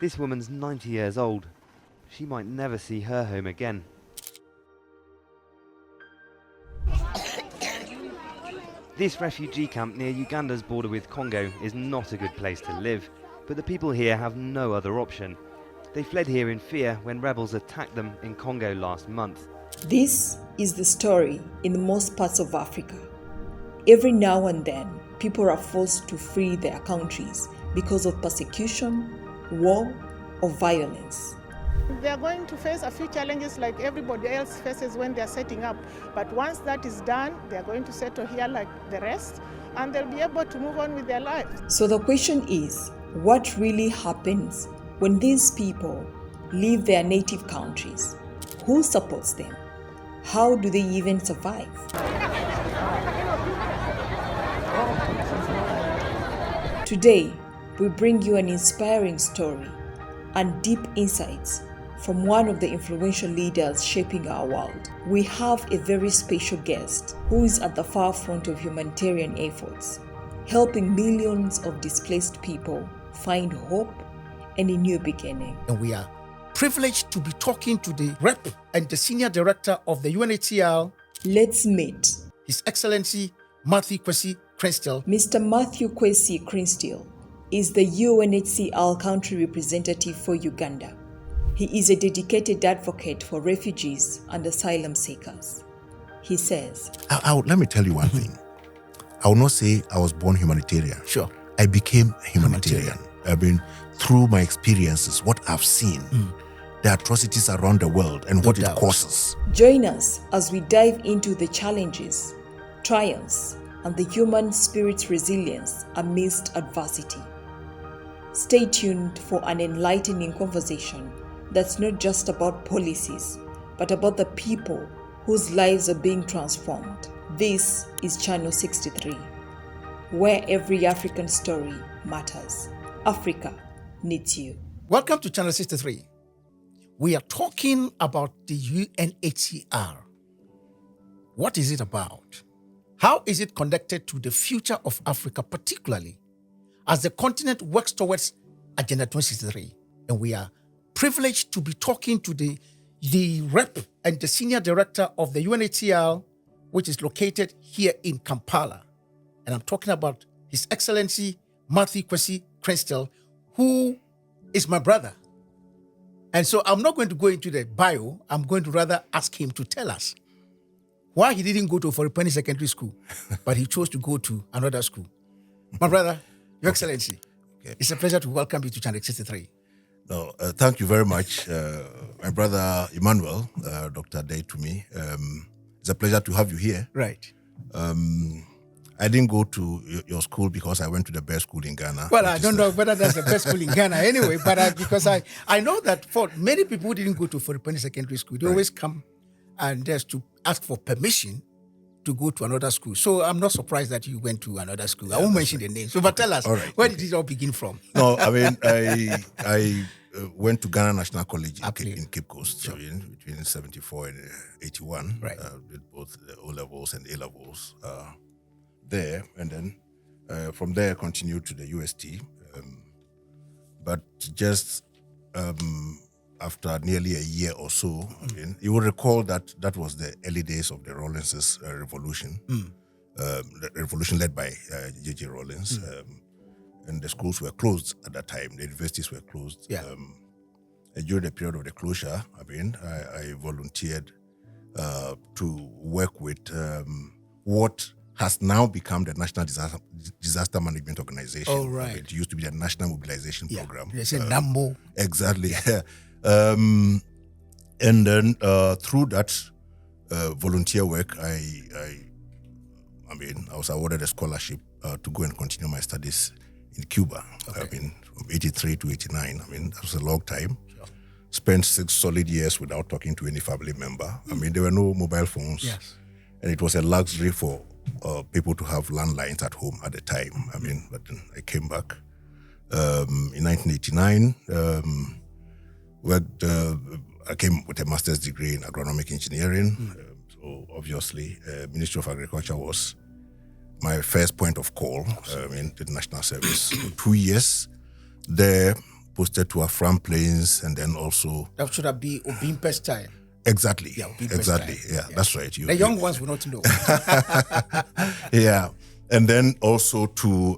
This woman's 90 years old. She might never see her home again. This refugee camp near Uganda's border with Congo is not a good place to live, but the people here have no other option. They fled here in fear when rebels attacked them in Congo last month. This is the story in most parts of Africa. Every now and then, people are forced to flee their countries because of persecution, war, or violence. They are going to face a few challenges like everybody else faces when they are setting up. But once that is done, they are going to settle here like the rest, and they'll be able to move on with their lives. So the question is, what really happens when these people leave their native countries? Who supports them? How do they even survive? Today, we bring you an inspiring story and deep insights from one of the influential leaders shaping our world. We have a very special guest who is at the far front of humanitarian efforts, helping millions of displaced people find hope and a new beginning. And we are privileged to be talking to the rep and the senior director of the UNHCR. Let's meet His Excellency Mathew Kwesi Crenstil. Mr. Mathew Kwesi Crenstil is the UNHCR country representative for Uganda. He is a dedicated advocate for refugees and asylum seekers. He says, let me tell you one thing. I will not say I was born humanitarian. Sure. I became humanitarian. I mean, through my experiences, what I've seen, the atrocities around the world and what it causes. Join us as we dive into the challenges, triumphs, and the human spirit's resilience amidst adversity. Stay tuned for an enlightening conversation that's not just about policies, but about the people whose lives are being transformed. This is Channel 63, where every African story matters. Africa needs you. Welcome to Channel 63. We are talking about the UNHCR. What is it about? How is it connected to the future of Africa, particularly as the continent works towards Agenda 2063? And we are privileged to be talking to the rep and the senior director of the UNHCR, which is located here in Kampala. And I'm talking about His Excellency Mathew Kwesi Crenstil, who is my brother. And so I'm not going to go into the bio. I'm going to rather ask him to tell us why he didn't go to Foripani Secondary School, but he chose to go to another school. My brother, Your Excellency, it's a pleasure to welcome you to Channel 63. No, thank you very much, my brother Emmanuel, Dr. Day to me. It's a pleasure to have you here. Right. I didn't go to your school because I went to the best school in Ghana. Well, I don't know whether that's the best school in Ghana anyway, but because I know that for many people who didn't go to Foripani Secondary School, they always come and just to ask for permission to go to another school. So I'm not surprised that you went to another school. Yeah, I won't mention the name. So, but tell us, where did it all begin from? No, I mean, I went to Ghanaian National College in Cape Coast, sure. Between 74 and 81. Right. Did both the O-levels and A-levels there. And then from there, I continued to the UST. But just after nearly a year or so, you will recall that was the early days of the Rawlins's revolution, the revolution led by J.J. Rawlins. And the schools were closed at that time. The universities were closed. Yeah. And during the period of the closure, I volunteered to work with what has now become the National Disaster Management Organization. Oh, right. It used to be the National Mobilization Program. They say NAMO. Exactly. And then through that volunteer work, I was awarded a scholarship to go and continue my studies in Cuba. From 83 to 89. That was a long time. Sure. Spent 6 solid years without talking to any family member. There were no mobile phones. Yes. And it was a luxury for people to have landlines at home at the time. But then I came back in 1989. I came with a master's degree in agronomic engineering. So obviously, Ministry of Agriculture was my first point of call in the national service. 2 years there, posted to Afram Plains, and then also That should have been Obimpe's time. exactly, Yeah, Obimpe's exactly, time. yeah, that's right. The young ones will not know. Yeah, and then also to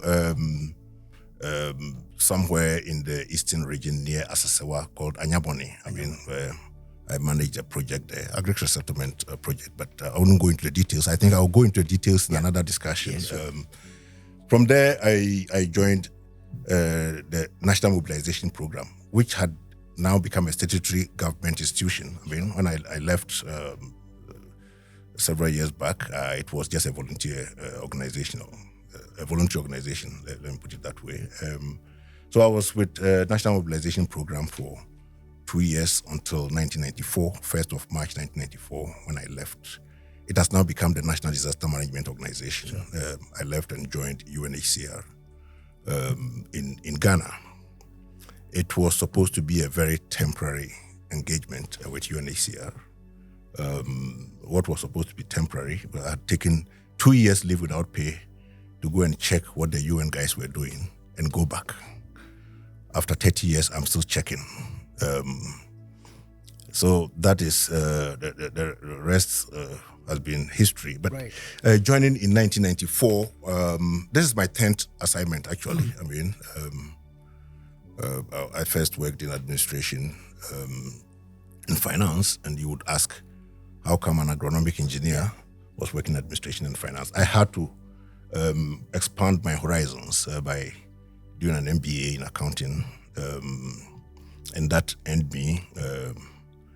somewhere in the eastern region near Asasewa called Anyaboni. I mean, I managed a project there, agricultural settlement project, but I wouldn't go into the details. I think I'll go into the details in another discussion. Yes, sure. From there, I joined the National Mobilization Program, which had now become a statutory government institution. I mean, when I left several years back, it was just a volunteer organization, let me put it that way. So I was with National Mobilization Program for 2 years until 1994, 1st of March 1994, when I left. It has now become the National Disaster Management Organization. Sure. I left and joined UNHCR in Ghana. It was supposed to be a very temporary engagement with UNHCR. What was supposed to be temporary, I had taken 2 years leave without pay to go and check what the UN guys were doing and go back. After 30 years, I'm still checking. So that is, the rest has been history. But Right. Joining in 1994, this is my 10th assignment, actually. I mean, I first worked in administration, in finance, and you would ask, how come an agronomic engineer was working in administration and finance? I had to expand my horizons by doing an MBA in accounting, and that earned me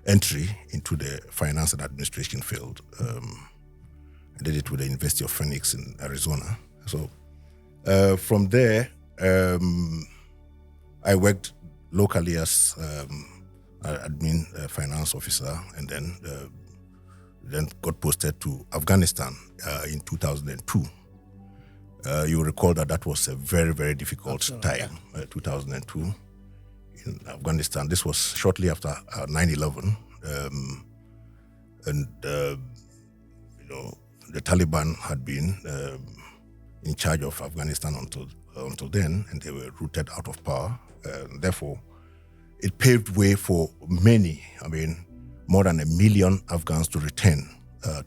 entry into the finance and administration field. I did it with the University of Phoenix in Arizona. So from there, I worked locally as admin finance officer, and then got posted to Afghanistan in 2002. You recall that was a very, very difficult time, 2002 in Afghanistan. This was shortly after 9/11, and the Taliban had been in charge of Afghanistan until then, and they were rooted out of power. Therefore, it paved way for many, more than 1 million Afghans to return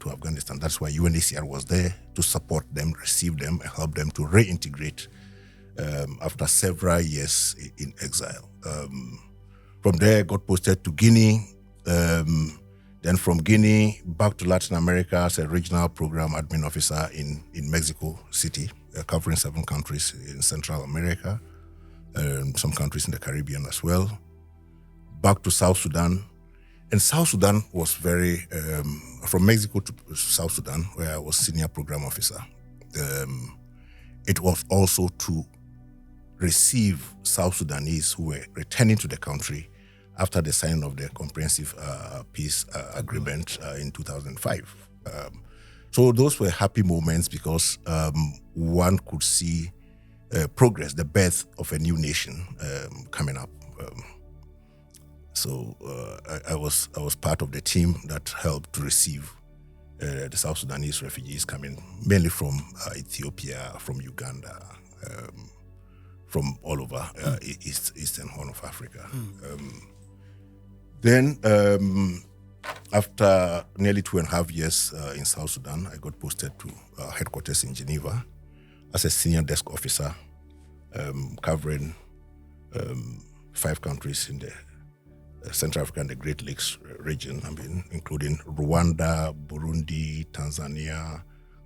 to Afghanistan. That's why UNHCR was there to support them, receive them, and help them to reintegrate after several years in exile. From there, got posted to Guinea. Then from Guinea, back to Latin America as a regional program admin officer in Mexico City, covering 7 countries in Central America, some countries in the Caribbean as well. Back to South Sudan. And South Sudan was very, from Mexico to South Sudan, where I was senior program officer. It was also to receive South Sudanese who were returning to the country after the signing of the comprehensive peace agreement in 2005. So those were happy moments because one could see progress, the birth of a new nation coming up. So I was part of the team that helped to receive the South Sudanese refugees coming mainly from Ethiopia, from Uganda, from all over Eastern Horn of Africa. Then after nearly 2.5 years in South Sudan, I got posted to headquarters in Geneva as a senior desk officer, covering 5 countries in the Central Africa and the Great Lakes region, including Rwanda, Burundi, Tanzania,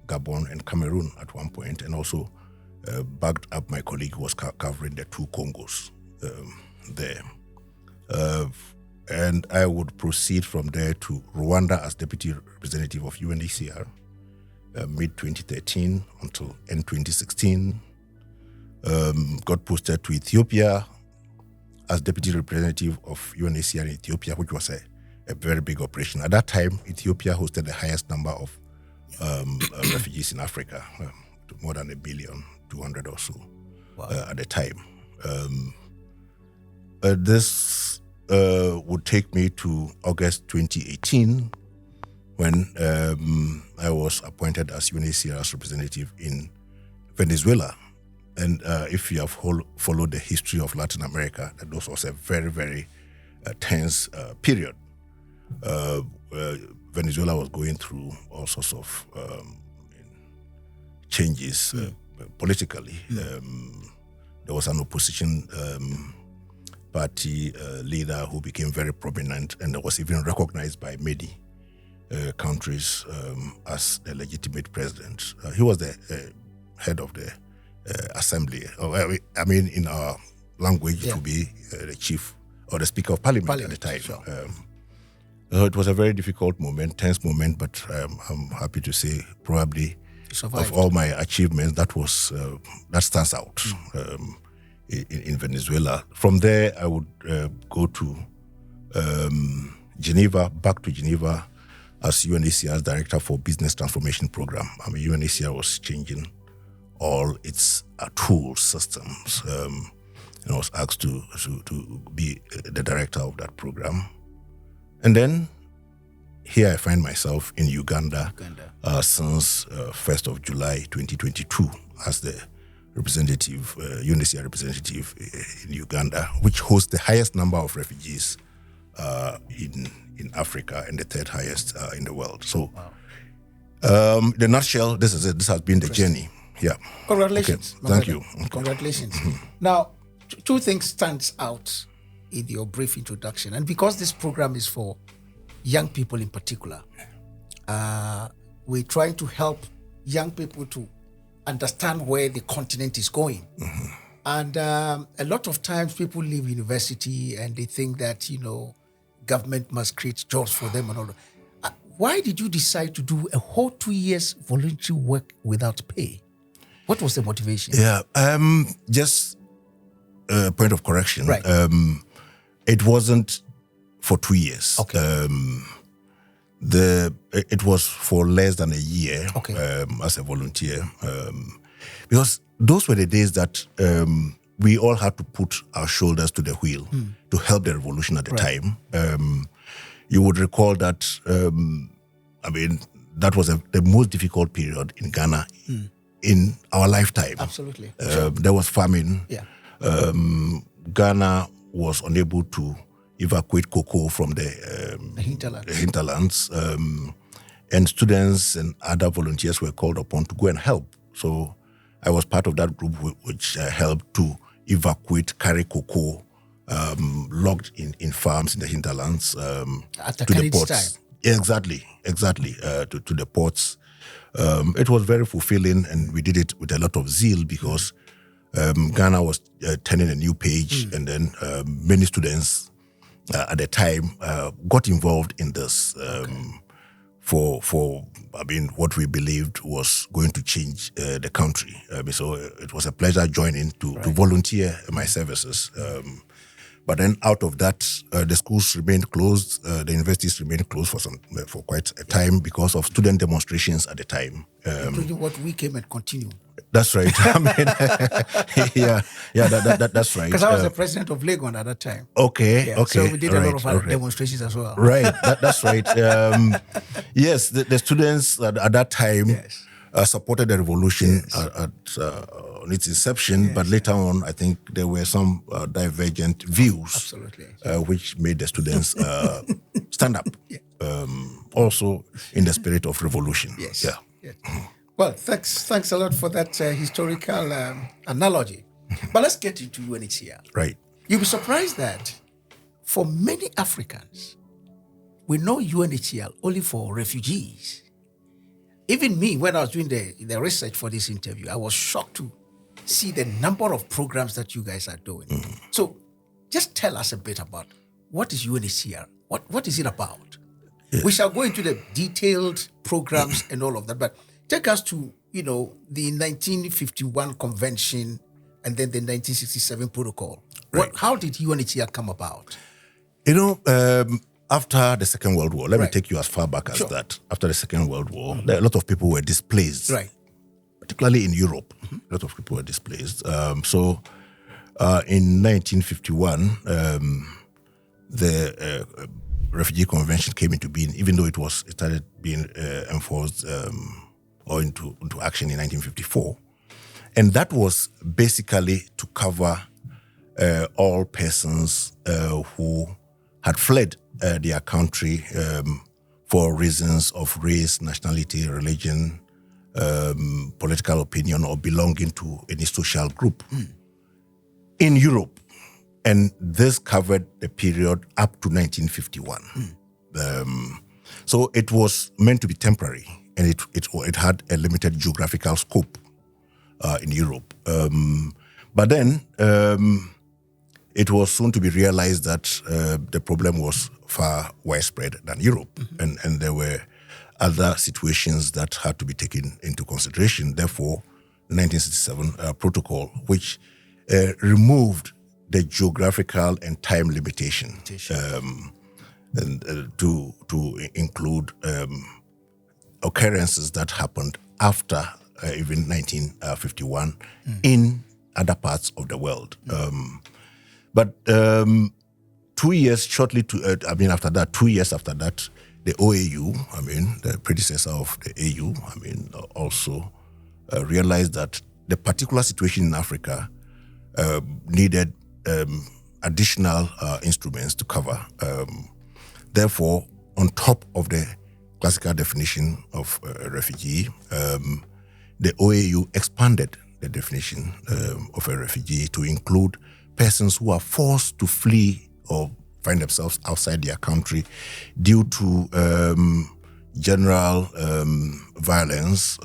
Gabon, and Cameroon at one point, and also backed up my colleague who was covering the 2 Congos there. And I would proceed from there to Rwanda as deputy representative of UNHCR, mid-2013 until end 2016. Got posted to Ethiopia as deputy representative of UNHCR in Ethiopia, which was a very big operation. At that time, Ethiopia hosted the highest number of refugees in Africa, more than 1,200,000,000 or so. Wow. At the time. This would take me to August 2018 when I was appointed as UNHCR's representative in Venezuela And if you have followed the history of Latin America, that this was a very, very tense period. Venezuela was going through all sorts of changes politically. There was an opposition party leader who became very prominent and was even recognized by many countries as a legitimate president. He was the head of the assembly. I mean, in our language, it would be the chief or the speaker of parliament at the time. Sure. So it was a very difficult moment, tense moment, but I'm happy to say probably of all my achievements, that stands out in Venezuela. From there, I would go to Geneva, back to Geneva as UNHCR's Director for Business Transformation Program. I mean, UNHCR was changing all its tools, systems, and I was asked to be the director of that program. And then here I find myself in Uganda. Since 1st of July 2022 as the representative, UNHCR representative in Uganda, which hosts the highest number of refugees in Africa and the third highest in the world. So, in a nutshell, this is it. This has been the journey. Yeah. Congratulations. Okay. Thank you. Okay. Congratulations. Now, two things stands out in your brief introduction, and because this program is for young people in particular, we're trying to help young people to understand where the continent is going. And a lot of times people leave university and they think that, government must create jobs for them and all that. Why did you decide to do a whole 2 years voluntary work without pay? What was the motivation? Yeah, just a point of correction. Right. It wasn't for 2 years. Okay. It was for less than a year. Okay. As a volunteer, because those were the days that we all had to put our shoulders to the wheel to help the revolution at the time. You would recall that, that was the most difficult period in Ghana in our lifetime. Absolutely. There was famine. Yeah. Ghana was unable to evacuate cocoa from the hinterlands. And students and other volunteers were called upon to go and help. So I was part of that group which helped to evacuate, carry cocoa locked in farms in the hinterlands to the ports. Time. Exactly, to the ports. It was very fulfilling, and we did it with a lot of zeal because Ghana was turning a new page, and then many students at the time got involved in this for what we believed was going to change the country. So it was a pleasure joining to volunteer my services. But then out of that, the schools remained closed, the universities remained closed for quite a time because of student demonstrations at the time. Including what we came and continue. That's right. That's right. Because I was the president of Lagos at that time. Okay. So we did a lot of demonstrations as well. Right. That's right. Yes, the students at that time supported the revolution on its inception, but later on, I think there were some divergent views. Absolutely. Which made the students stand up. Also in the spirit of revolution. Yes. Yeah. Well, thanks a lot for that historical analogy. But let's get into UNHCR. Right. You'll be surprised that for many Africans, we know UNHCR only for refugees. Even me, when I was doing the research for this interview, I was shocked to see the number of programs that you guys are doing. So just tell us a bit about what is UNHCR? What is it about? Yeah. We shall go into the detailed programs and all of that, but take us to, the 1951 convention and then the 1967 protocol. Right. How did UNHCR come about? After the Second World War, let me take you as far back as that. After the Second World War, a lot of people were displaced. Right. Particularly in Europe, a lot of people were displaced. So in 1951, the Refugee Convention came into being, even though it started being enforced or into action in 1954. And that was basically to cover all persons who had fled their country for reasons of race, nationality, religion, political opinion, or belonging to any social group in Europe. And this covered the period up to 1951. So it was meant to be temporary, and it had a limited geographical scope in Europe. But then it was soon to be realized that the problem was far widespread than Europe, and there were other situations that had to be taken into consideration. Therefore, the 1967 protocol, which removed the geographical and time limitation, to include occurrences that happened after even 1951 in other parts of the world. But 2 years after that, 2 years after that, the OAU, the predecessor of the AU, also realized that the particular situation in Africa needed additional instruments to cover. Therefore, on top of the classical definition of refugee, the OAU expanded the definition of a refugee to include persons who are forced to flee or find themselves outside their country due to general violence,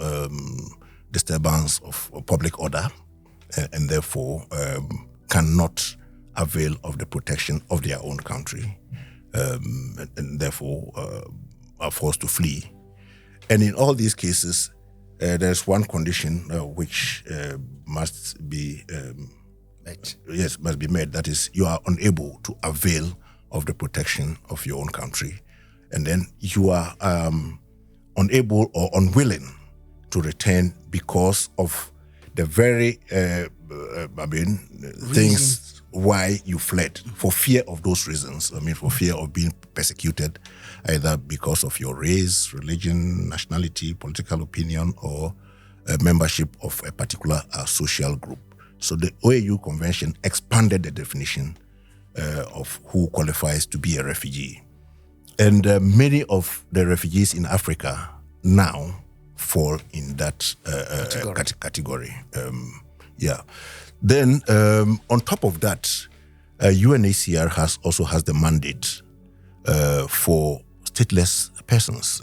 disturbance of public order, and therefore cannot avail of the protection of their own country, and therefore are forced to flee. And in all these cases, there's one condition which must be met. Yes, must be met. That is, you are unable to avail of the protection of your own country, and then you are unable or unwilling to return because of the very things why you fled, for fear of those reasons. For fear of being persecuted, either because of your race, religion, nationality, political opinion, or membership of a particular social group. So the OAU Convention expanded the definition of who qualifies to be a refugee. And many of the refugees in Africa now fall in that category. Then, on top of that, UNHCR also has the mandate for stateless persons.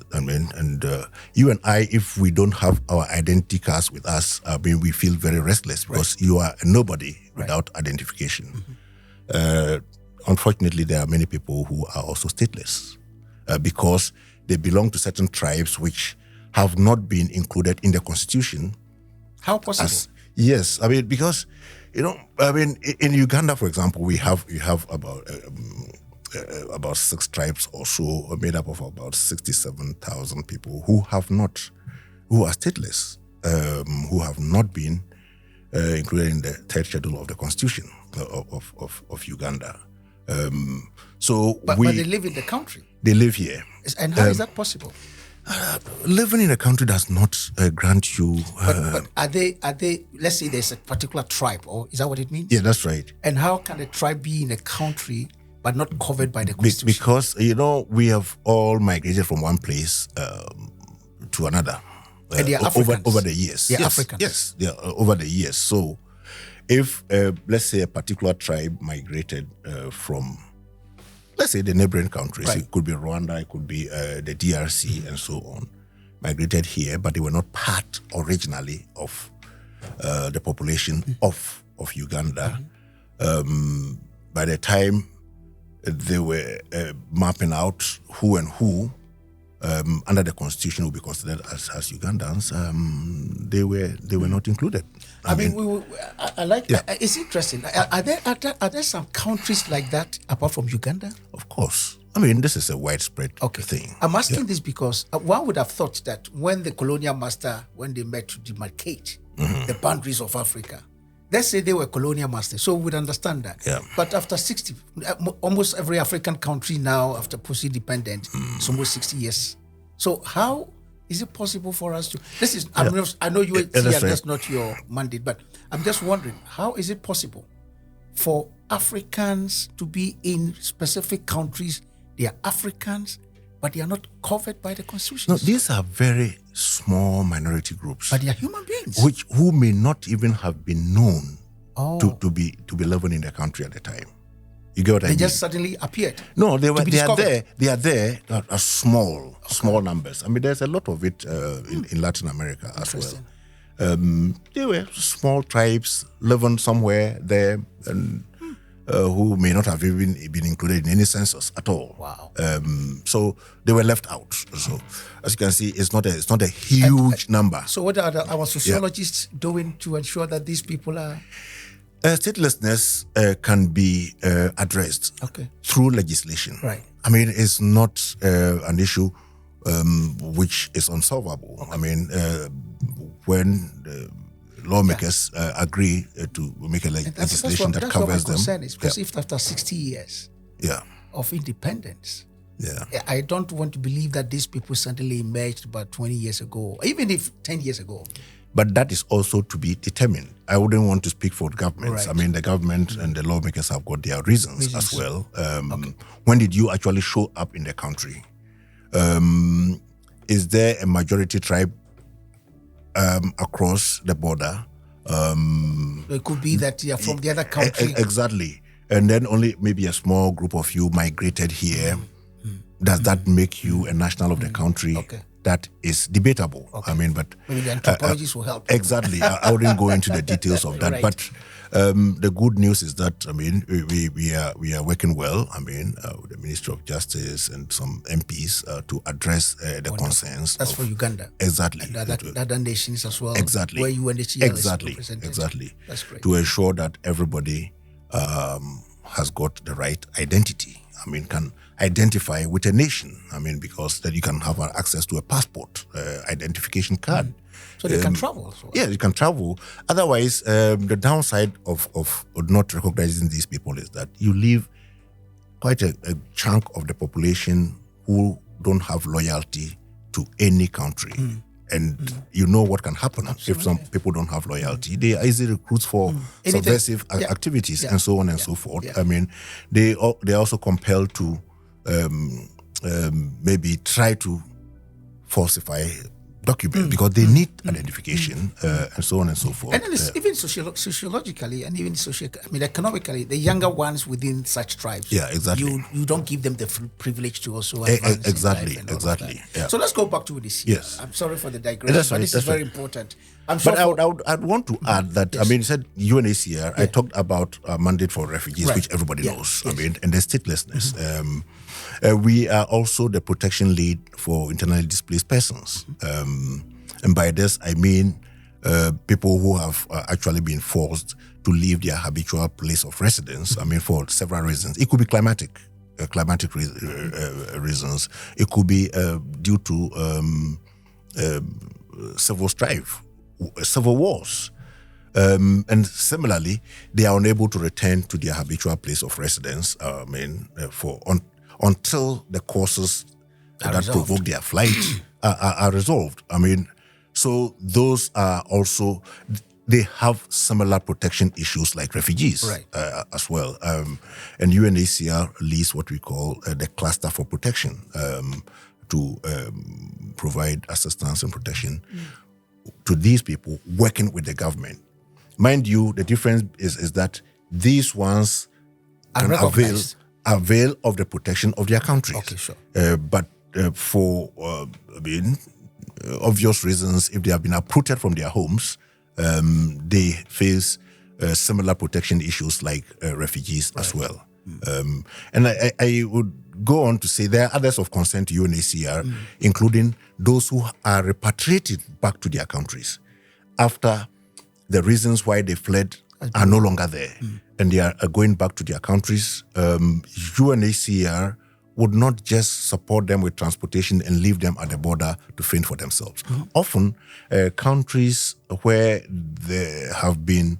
You and I, if we don't have our identity cards with us, we feel very restless because you are a nobody without identification. Unfortunately, there are many people who are also stateless because they belong to certain tribes which have not been included in the constitution. How possible? Yes, because in Uganda, for example, we have about 6 tribes or so, made up of about 67,000 people who are stateless, who have not been included in the 3rd schedule of the constitution of Uganda. But they live in the country. They live here. And how is that possible? Living in a country does not grant you. But are they? Let's say there's a particular tribe, or is that what it means? Yeah, that's right. And how can a tribe be in a country but not covered by the constitution? Because we have all migrated from one place to another. And they are Africans. Over the years. They are Africans. Yes, they are over the years. So, if let's say a particular tribe migrated from, let's say, the neighboring countries, it could be Rwanda, it could be the DRC, and so on, migrated here, but they were not part originally of the population of Uganda. By the time they were mapping out who and who under the constitution would be considered as Ugandans, they were not included. I like that. It's interesting. Are there some countries like that apart from Uganda? Of course. This is a widespread thing. I'm asking this because one would have thought that when the colonial master, when they met to demarcate the boundaries of Africa, let's say they were colonial masters, so we would understand that. Yeah. But after 60, almost every African country now, after post-independent, it's almost 60 years. So how Is it possible for us to? I know UNHCR, that's not your mandate, but I'm just wondering, how is it possible for Africans to be in specific countries? They are Africans, but they are not covered by the constitution. No, these are very small minority groups, but they are human beings, who may not even have been known to be living in the country at the time. You get what I mean? They just suddenly appeared. No, they are there. They are there. Small numbers. I mean, there's a lot of it in Latin America as well. They were small tribes living somewhere there, and who may not have even been included in any census at all. Wow. So they were left out. So as you can see, it's not a huge number. So what are our sociologists doing to ensure that these people are? Statelessness can be addressed through legislation. Right. I mean, it's not an issue which is unsolvable. Okay. I mean, when lawmakers agree to make a legislation that covers them. Concern is because if after 60 years of independence, I don't want to believe that these people suddenly emerged about 20 years ago, even if 10 years ago. But that is also to be determined. I wouldn't want to speak for the governments. Right. I mean, the government and the lawmakers have got their reasons as well. When did you actually show up in the country? Is there a majority tribe across the border? It could be that you're from the other country. Exactly. And then only maybe a small group of you migrated here. Does that make you a national of the country? Okay. That is debatable. I mean, but maybe the anthropologists will help. Exactly. I wouldn't go into the details of that. Right. But the good news is that, I mean, we are working well. I mean, with the Ministry of Justice and some MPs to address the concerns. That's for Uganda. Exactly. And other nations as well. Exactly. Where UNHCR is represented. Exactly. That's great. To ensure that everybody has got the right identity. I mean, can identify with a nation. I mean, because then you can have access to a passport, identification card. So they can travel as well. Yeah, you can travel. Otherwise, the downside of not recognizing these people is that you leave quite a chunk of the population who don't have loyalty to any country. And you know what can happen if some people don't have loyalty. They are easy recruits for subversive activities and so on and so forth. I mean, they are also compelled to maybe try to falsify documents because they need identification and so on and so forth. And then even sociologically and even economically, the younger ones within such tribes, exactly. You don't give them the privilege to also exactly. Yeah. So let's go back to this. Yes. I'm sorry for the digression, but this is very important. I'd want to add that, I mean, you said UNHCR, I talked about a mandate for refugees, which everybody knows, I mean, and the statelessness. We are also the protection lead for internally displaced persons. And by this, I mean people who have actually been forced to leave their habitual place of residence, I mean, for several reasons. It could be climatic reasons. It could be due to civil strife, civil wars. And similarly, they are unable to return to their habitual place of residence, until the causes that provoke their flight are resolved. I mean, so those are also, they have similar protection issues like refugees as well. And UNHCR leads what we call the cluster for protection to provide assistance and protection to these people working with the government. Mind you, the difference is that these ones can avail of the protection of their countries. Okay, sure. But for obvious reasons, if they have been uprooted from their homes, they face similar protection issues like refugees as well. And I would go on to say there are others of concern to UNHCR, including those who are repatriated back to their countries after the reasons why they fled are no longer there, and they are going back to their countries. UNHCR would not just support them with transportation and leave them at the border to fend for themselves. Often, countries where there have been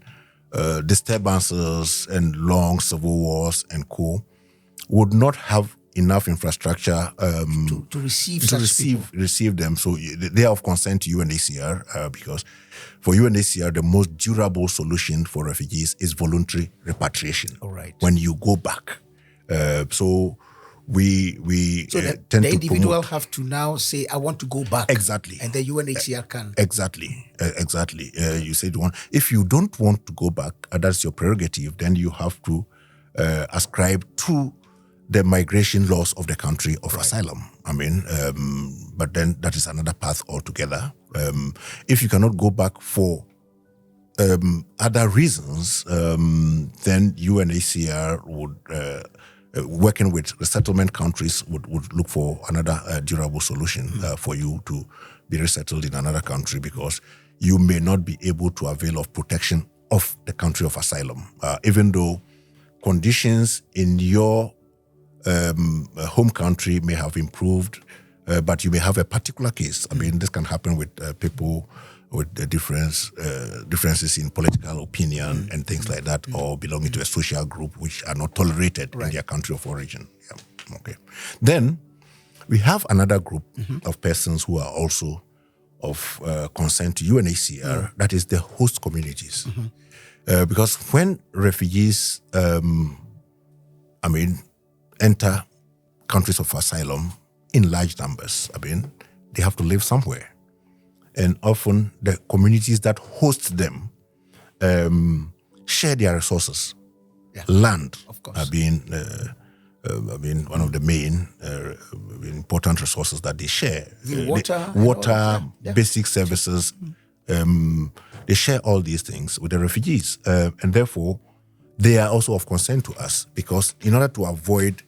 disturbances and long civil wars and co would not have enough infrastructure to receive them. So they are of concern to UNHCR because for UNHCR, the most durable solution for refugees is voluntary repatriation. All right. When you go back. So we so tend the to individual promote. have to now say, I want to go back. Exactly. And the UNHCR can. Exactly. You said one. If you don't want to go back, that's your prerogative, then you have to ascribe to the migration laws of the country of asylum. I mean, but then that is another path altogether. If you cannot go back for other reasons, then UNHCR would, working with resettlement countries, would look for another durable solution for you to be resettled in another country, because you may not be able to avail of protection of the country of asylum, even though conditions in your home country may have improved, but you may have a particular case. I mean, this can happen with people with the differences in political opinion and things like that, or belonging to a social group which are not tolerated in their country of origin. Yeah. Okay. Then we have another group of persons who are also of concern to UNHCR, that is the host communities. Because when refugees, enter countries of asylum in large numbers, they have to live somewhere. And often the communities that host them share their resources. Land, of course, being one of the main important resources that they share. Water, basic services. They share all these things with the refugees, and therefore they are also of concern to us, because in order to avoid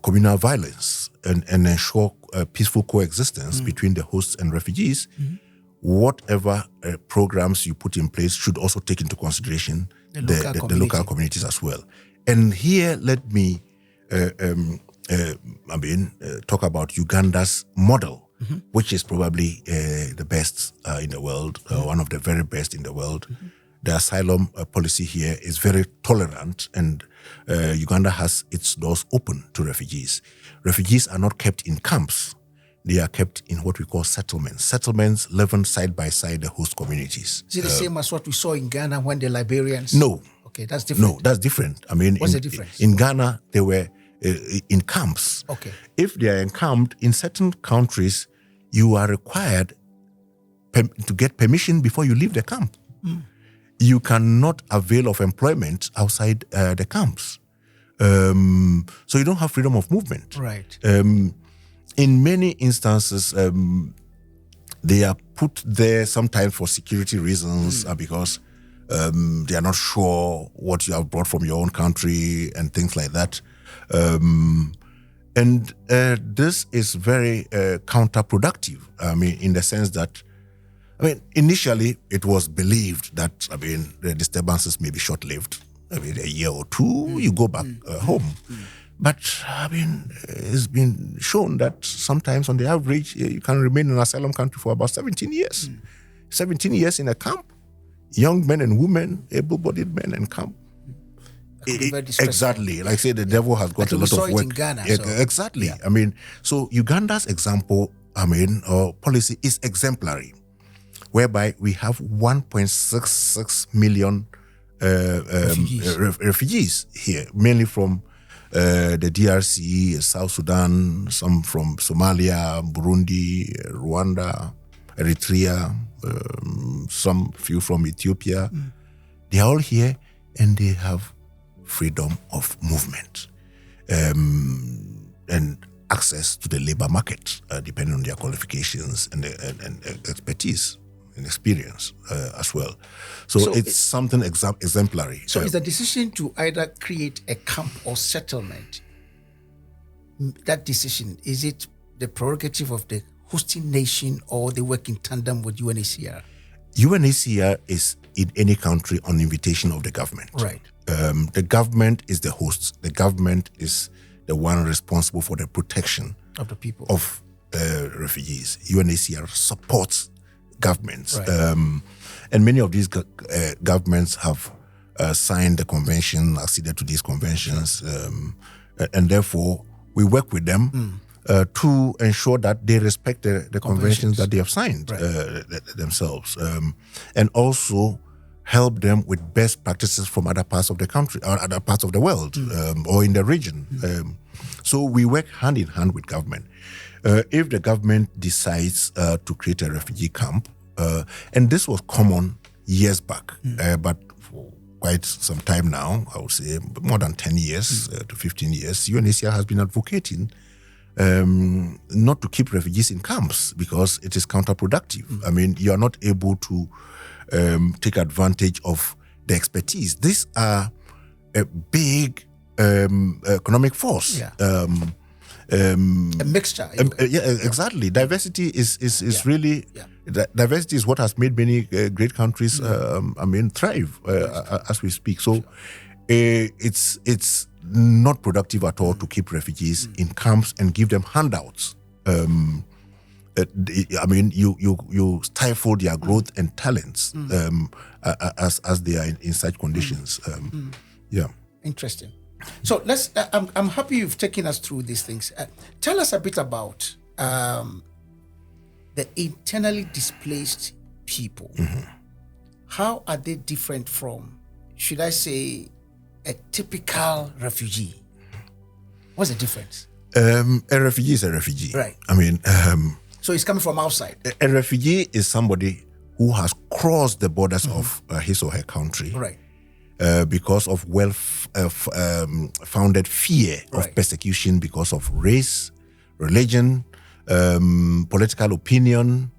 communal violence and ensure peaceful coexistence between the hosts and refugees, whatever programs you put in place should also take into consideration the local communities as well. And here, let me talk about Uganda's model, which is probably the best in the world, one of the very best in the world. The asylum policy here is very tolerant, and Uganda has its doors open to refugees. Refugees are not kept in camps. They are kept in what we call settlements. Settlements living side by side the host communities. Is it the same as what we saw in Ghana when the Liberians? No. Okay, that's different. No, that's different. What's the difference? In Ghana, they were in camps. Okay. If they are encamped in certain countries, you are required to get permission before you leave the camp. You cannot avail of employment outside the camps. So you don't have freedom of movement. Right. In many instances, they are put there sometimes for security reasons, because they are not sure what you have brought from your own country and things like that. And this is very counterproductive. In the sense that, initially it was believed that, the disturbances may be short-lived. A year or two, you go back home. But, it's been shown that sometimes on the average, you can remain in an asylum country for about 17 years. 17 years in a camp. Young men and women, able-bodied men in camp. Exactly. Like I say, the devil has got a lot of work. In Ghana, exactly. Yeah. So Uganda's example, or policy is exemplary, whereby we have 1.66 million refugees here, mainly from the DRC, South Sudan, some from Somalia, Burundi, Rwanda, Eritrea, some few from Ethiopia. They are all here, and they have freedom of movement and access to the labor market, depending on their qualifications and expertise and experience as well. So it's something exemplary. So is the decision to either create a camp or settlement, that decision, is it the prerogative of the hosting nation, or they work in tandem with UNHCR? UNHCR is in any country on invitation of the government. Right. The government is the host. The government is the one responsible for the protection of the people, of refugees. UNHCR supports governments. Right. And many of these governments have signed the convention, acceded to these conventions, and therefore we work with them to ensure that they respect the conventions that they have signed themselves, and also help them with best practices from other parts of the country or other parts of the world or in the region. So we work hand in hand with government. If the government decides to create a refugee camp, and this was common years back, but for quite some time now, I would say more than 10 years to 15 years, UNHCR has been advocating not to keep refugees in camps because it is counterproductive. I mean, you are not able to take advantage of the expertise. These are a big economic force. A mixture. Exactly. Diversity is really diversity is what has made many great countries thrive as we speak. So it's not productive at all to keep refugees in camps and give them handouts. You stifle their growth and talents as they are in such conditions. Interesting. So I'm happy you've taken us through these things. Tell us a bit about the internally displaced people. How are they different from, should I say, a typical refugee? What's the difference? A refugee is a refugee. Right. So it's coming from outside. A refugee is somebody who has crossed the borders of his or her country. Right. Because of founded fear of persecution because of race, religion, political opinion,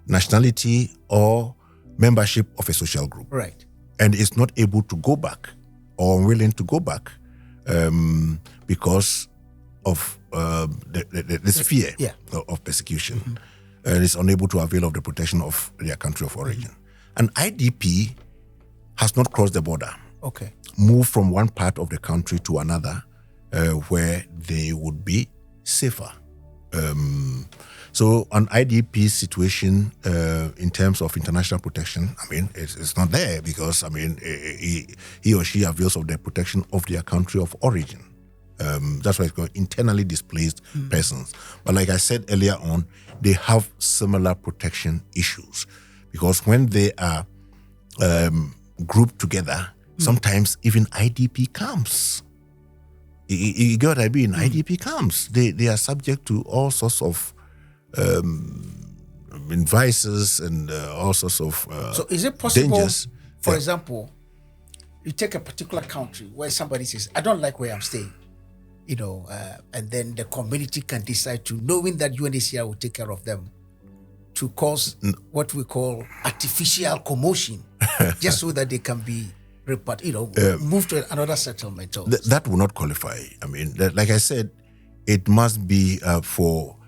nationality, or membership of a social group. Right. And is not able to go back or unwilling to go back because of this fear of persecution, and is unable to avail of the protection of their country of origin. An IDP has not crossed the border. Okay. Move from one part of the country to another where they would be safer. So an IDP situation in terms of international protection, it's not there because, he or she avails of the protection of their country of origin. That's why it's called internally displaced persons. But like I said earlier on, they have similar protection issues because when they are grouped together, sometimes even IDP camps. You get what I mean? IDP camps. They are subject to all sorts of vices and all sorts of so is it possible, dangers. For example, you take a particular country where somebody says, I don't like where I'm staying, and then the community can decide to, knowing that UNHCR will take care of them, to cause what we call artificial commotion, just so that they can be moved to another settlement. That will not qualify. Like I said, it must be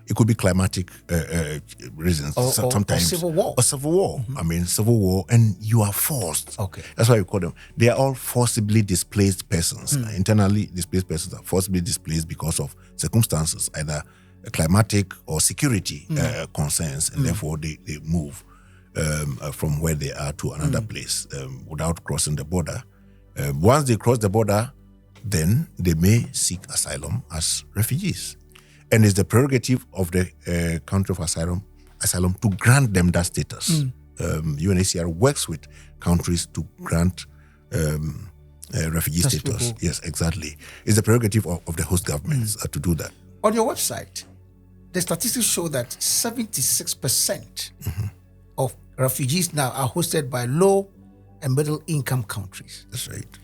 it could be climatic reasons. Sometimes or civil war. Or civil war. Civil war, and you are forced. Okay. That's why we call them. They are all forcibly displaced persons. Internally displaced persons are forcibly displaced because of circumstances, either climatic or security concerns, and therefore they move from where they are to another place without crossing the border. Once they cross the border, then they may seek asylum as refugees. And it's the prerogative of the country of asylum to grant them that status. UNHCR works with countries to grant refugee status. Yes, exactly. It's the prerogative of the host governments to do that. On your website, the statistics show that 76% of refugees now are hosted by low and middle income countries. That's right.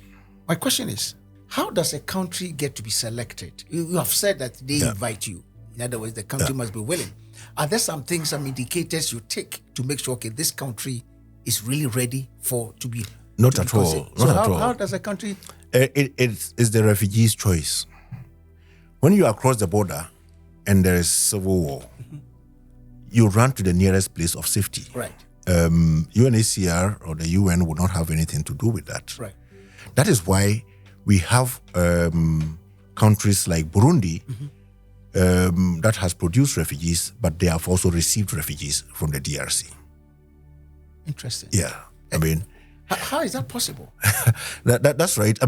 My question is, how does a country get to be selected? You have said that they invite you. In other words, the country must be willing. Are there some things, some indicators you take to make sure, this country is really ready to be? Not at all. How does a country? It's the refugee's choice. When you are across the border and there is civil war, you run to the nearest place of safety. Right. UNHCR or the UN would not have anything to do with that. Right. That is why we have countries like Burundi that has produced refugees, but they have also received refugees from the DRC. Interesting. Yeah. How is that possible? That's right.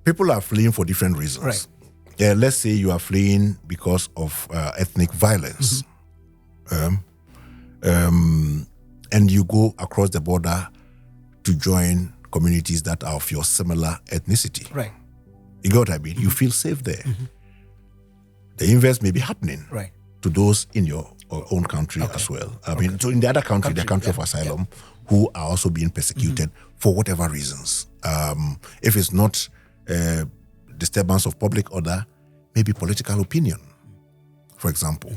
People are fleeing for different reasons. Right. let's say you are fleeing because of ethnic violence, and you go across the border to join communities that are of your similar ethnicity. Right. You get what I mean? You feel safe there. The inverse may be happening to those in your own country as well. I mean, so in the other country, the country of asylum, who are also being persecuted for whatever reasons. If it's not disturbance of public order, maybe political opinion. For example,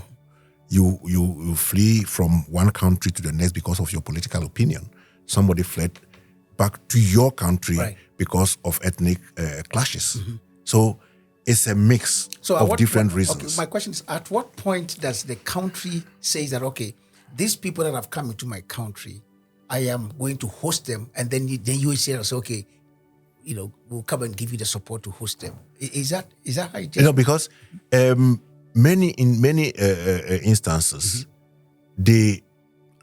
you flee from one country to the next because of your political opinion. Somebody fled back to your country because of ethnic clashes. So it's a mix of different reasons. Okay, my question is, at what point does the country say that, okay, these people that have come into my country, I am going to host them, and then the UNHCR say, okay, we'll come and give you the support to host them. Is that how it is? Because in many instances, they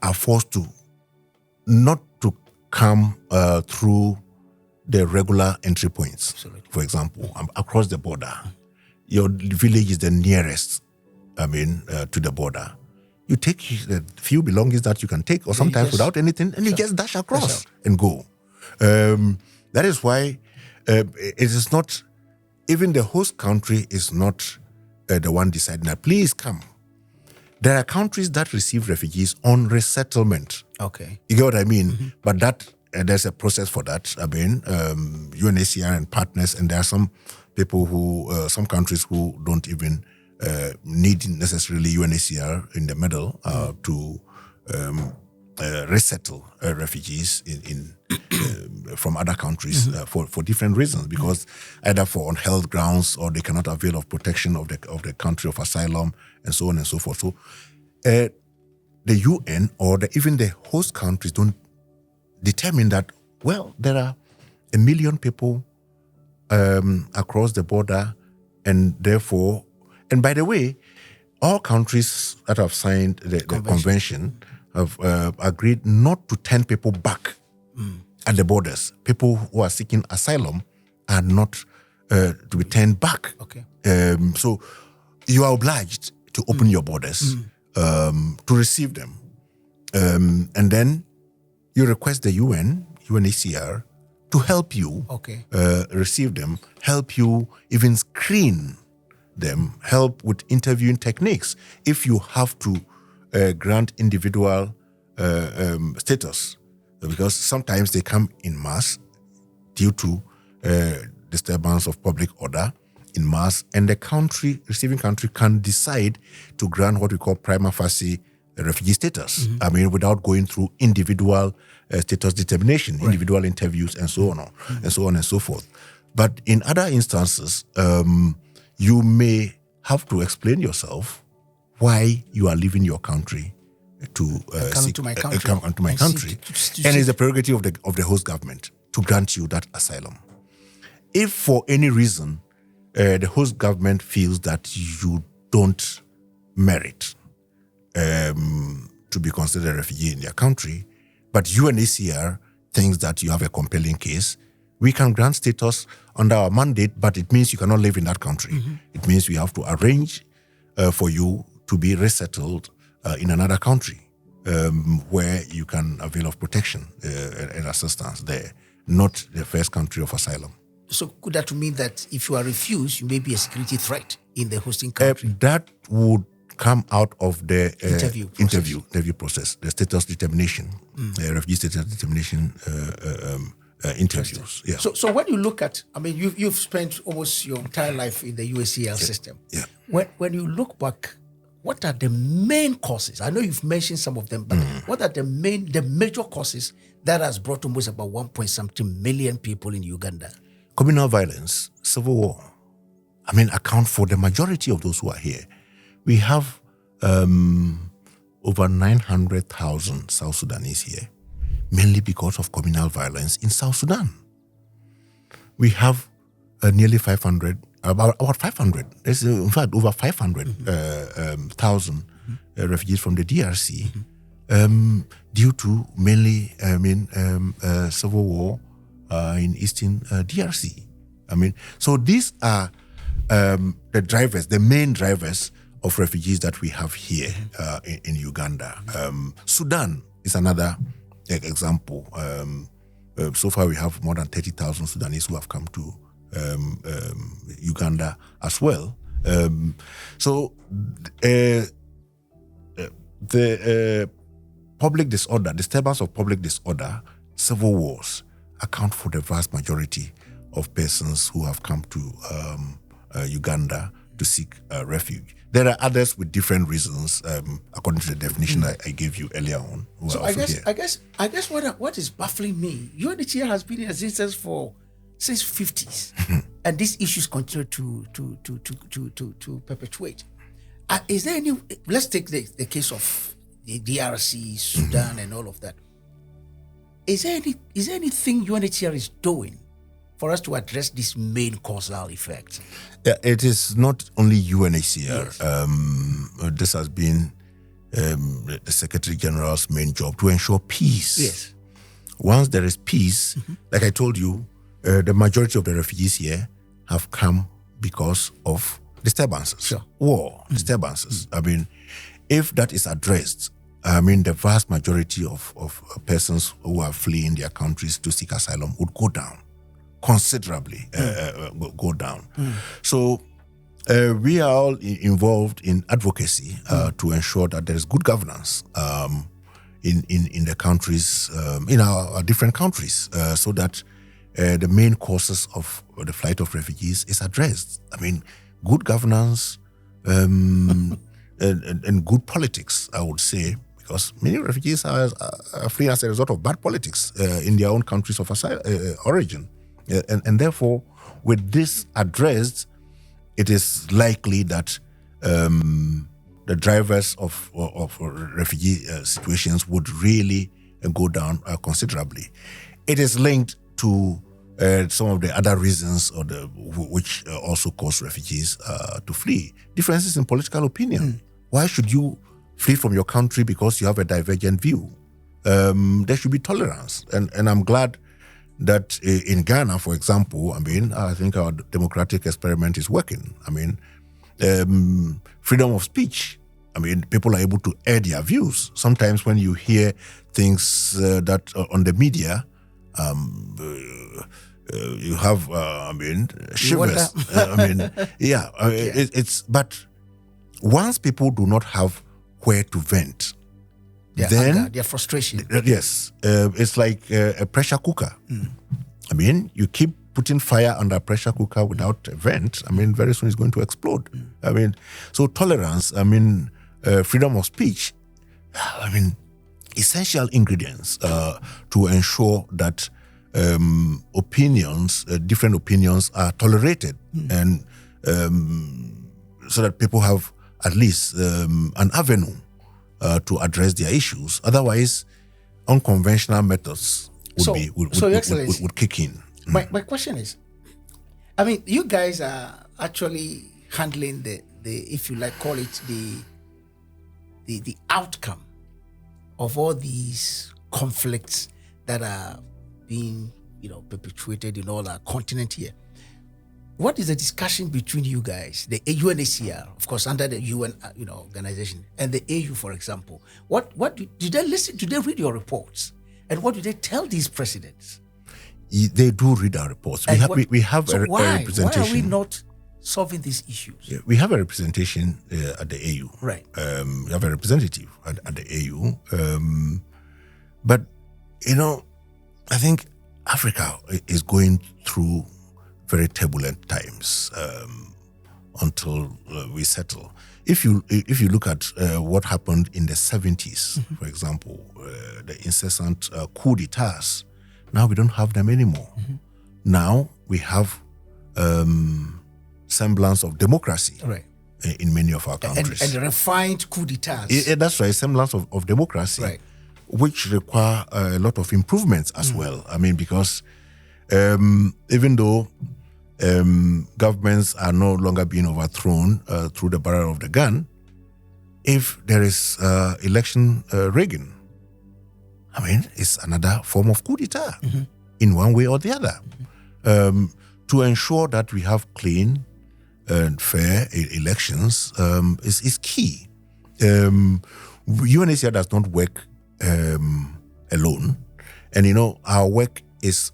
are forced to not to come through the regular entry points. Absolutely. For example, across the border, your village is the nearest, to the border. You take the few belongings that you can take, or sometimes without anything, and you just dash across and go. That is why it is not, even the host country is not the one deciding that, please come. There are countries that receive refugees on resettlement. Okay. You get what I mean? But that there's a process for that. UNHCR and partners, and there are some people who, some countries who don't even need necessarily UNHCR in the middle to resettle refugees in from other countries for different reasons, because either for on health grounds, or they cannot avail of protection of the country of asylum, and so on and so forth. So the UN or even the host countries don't determine that, well, there are 1 million people across the border, and therefore, and by the way, all countries that have signed the convention have agreed not to turn people back at the borders. People who are seeking asylum are not to be turned back. Okay. So you are obliged to open your borders to receive them. And then you request the UNHCR, to help you receive them, help you even screen them, help with interviewing techniques. If you have to grant individual status, because sometimes they come in mass due to disturbance of public order in mass, and the receiving country can decide to grant what we call prima facie refugee status. Without going through individual status determination, individual interviews, and so on, and so on and so forth. But in other instances, you may have to explain yourself why you are leaving your country to come to my country. Come onto my country, and it's the prerogative of the host government to grant you that asylum. If for any reason the host government feels that you don't merit to be considered a refugee in their country, but UNHCR thinks that you have a compelling case, we can grant status under our mandate, but it means you cannot live in that country. It means we have to arrange for you to be resettled in another country where you can avail of protection and assistance there, not the first country of asylum. So could that mean that if you are refused, you may be a security threat in the hosting country? That would come out of the interview process, the status determination, refugee status determination interviews. Yeah. So when you look at, you've spent almost your entire life in the UNHCR system. Yeah. When you look back, what are the main causes? I know you've mentioned some of them, but what are the major causes that has brought almost about 1.something million people in Uganda? Communal violence, civil war, account for the majority of those who are here. We have over 900,000 South Sudanese here, mainly because of communal violence in South Sudan. We have nearly 500, about 500. There's in fact over 500,000 refugees from the DRC due to mainly, civil war in eastern DRC. So these are the main drivers of refugees that we have here in Uganda. Sudan is another example. So far, we have more than 30,000 Sudanese who have come to Uganda as well. So the public disorder, disturbance of public disorder, civil wars account for the vast majority of persons who have come to Uganda to seek refuge. There are others with different reasons, according to the definition I gave you earlier on. So I guess what is baffling me, UNHCR has been in existence since 50s, and these issues continue to perpetuate. Is there any? Let's take the case of the DRC, Sudan, and all of that. Is there anything UNHCR is doing for us to address this main causal effect? Yeah, it is not only UNHCR. Yes. This has been the Secretary General's main job to ensure peace. Yes. Once there is peace, like I told you, the majority of the refugees here have come because of disturbances, sure. War, disturbances. I mean, if that is addressed, I mean, the vast majority of persons who are fleeing their countries to seek asylum would go down considerably, go down. So we are all involved in advocacy to ensure that there is good governance in the countries, in our different countries, so that the main causes of the flight of refugees is addressed. I mean, good governance and good politics, I would say, because many refugees are fleeing as a result of bad politics in their own countries of origin. And therefore, with this addressed, it is likely that the drivers of refugee situations would really go down considerably. It is linked to some of the other reasons which also cause refugees to flee. Differences in political opinion. Why should you flee from your country because you have a divergent view? There should be tolerance. And I'm glad that in Ghana, for example, I mean, I think our democratic experiment is working. I mean, freedom of speech. I mean, people are able to air their views. Sometimes when you hear things that on the media, you have, shivers. But once people do not have where to vent, then anger, their frustration. Yes, it's like a pressure cooker. I mean, you keep putting fire under a pressure cooker without a vent. I mean, very soon it's going to explode. I mean, so tolerance. I mean, freedom of speech. I mean, essential ingredients to ensure that different opinions are tolerated, and so that people have at least an avenue to address their issues. Otherwise, unconventional methods would kick in. My question is, I mean, you guys are actually handling the if you like call it the outcome of all these conflicts that are being perpetuated in all our continent here. What is the discussion between you guys, the UNHCR, of course, under the UN organization, and the AU, for example? What did they listen? Do they read your reports? And what do they tell these presidents? They do read our reports. We have a representation. Why are we not solving these issues? Yeah, we have a representation at the AU. Right. We have a representative at the AU. But, I think Africa is going through very turbulent times until we settle. If you look at what happened in the 70s, for example, the incessant coup d'etats, now we don't have them anymore. Now we have semblance of democracy, right, in many of our countries. And refined coup d'etats. That's right, semblance of democracy, right, which require a lot of improvements as well. I mean, because even though governments are no longer being overthrown through the barrel of the gun, if there is election rigging, I mean, it's another form of coup d'etat in one way or the other. To ensure that we have clean, and fair elections is key. UNHCR does not work alone, and our work is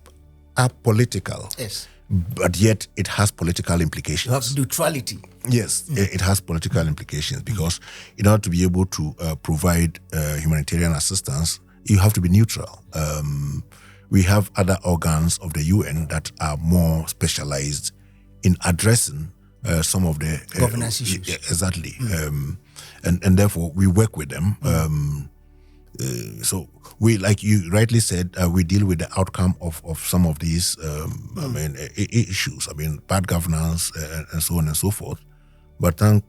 apolitical. Yes. But yet it has political implications. You have neutrality. Yes, it has political implications because in order to be able to provide humanitarian assistance, you have to be neutral. We have other organs of the UN that are more specialized in addressing some of the governance issues. Exactly. And therefore we work with them. So we, like you rightly said, we deal with the outcome of some of these issues. Bad governance and so on and so forth. But thank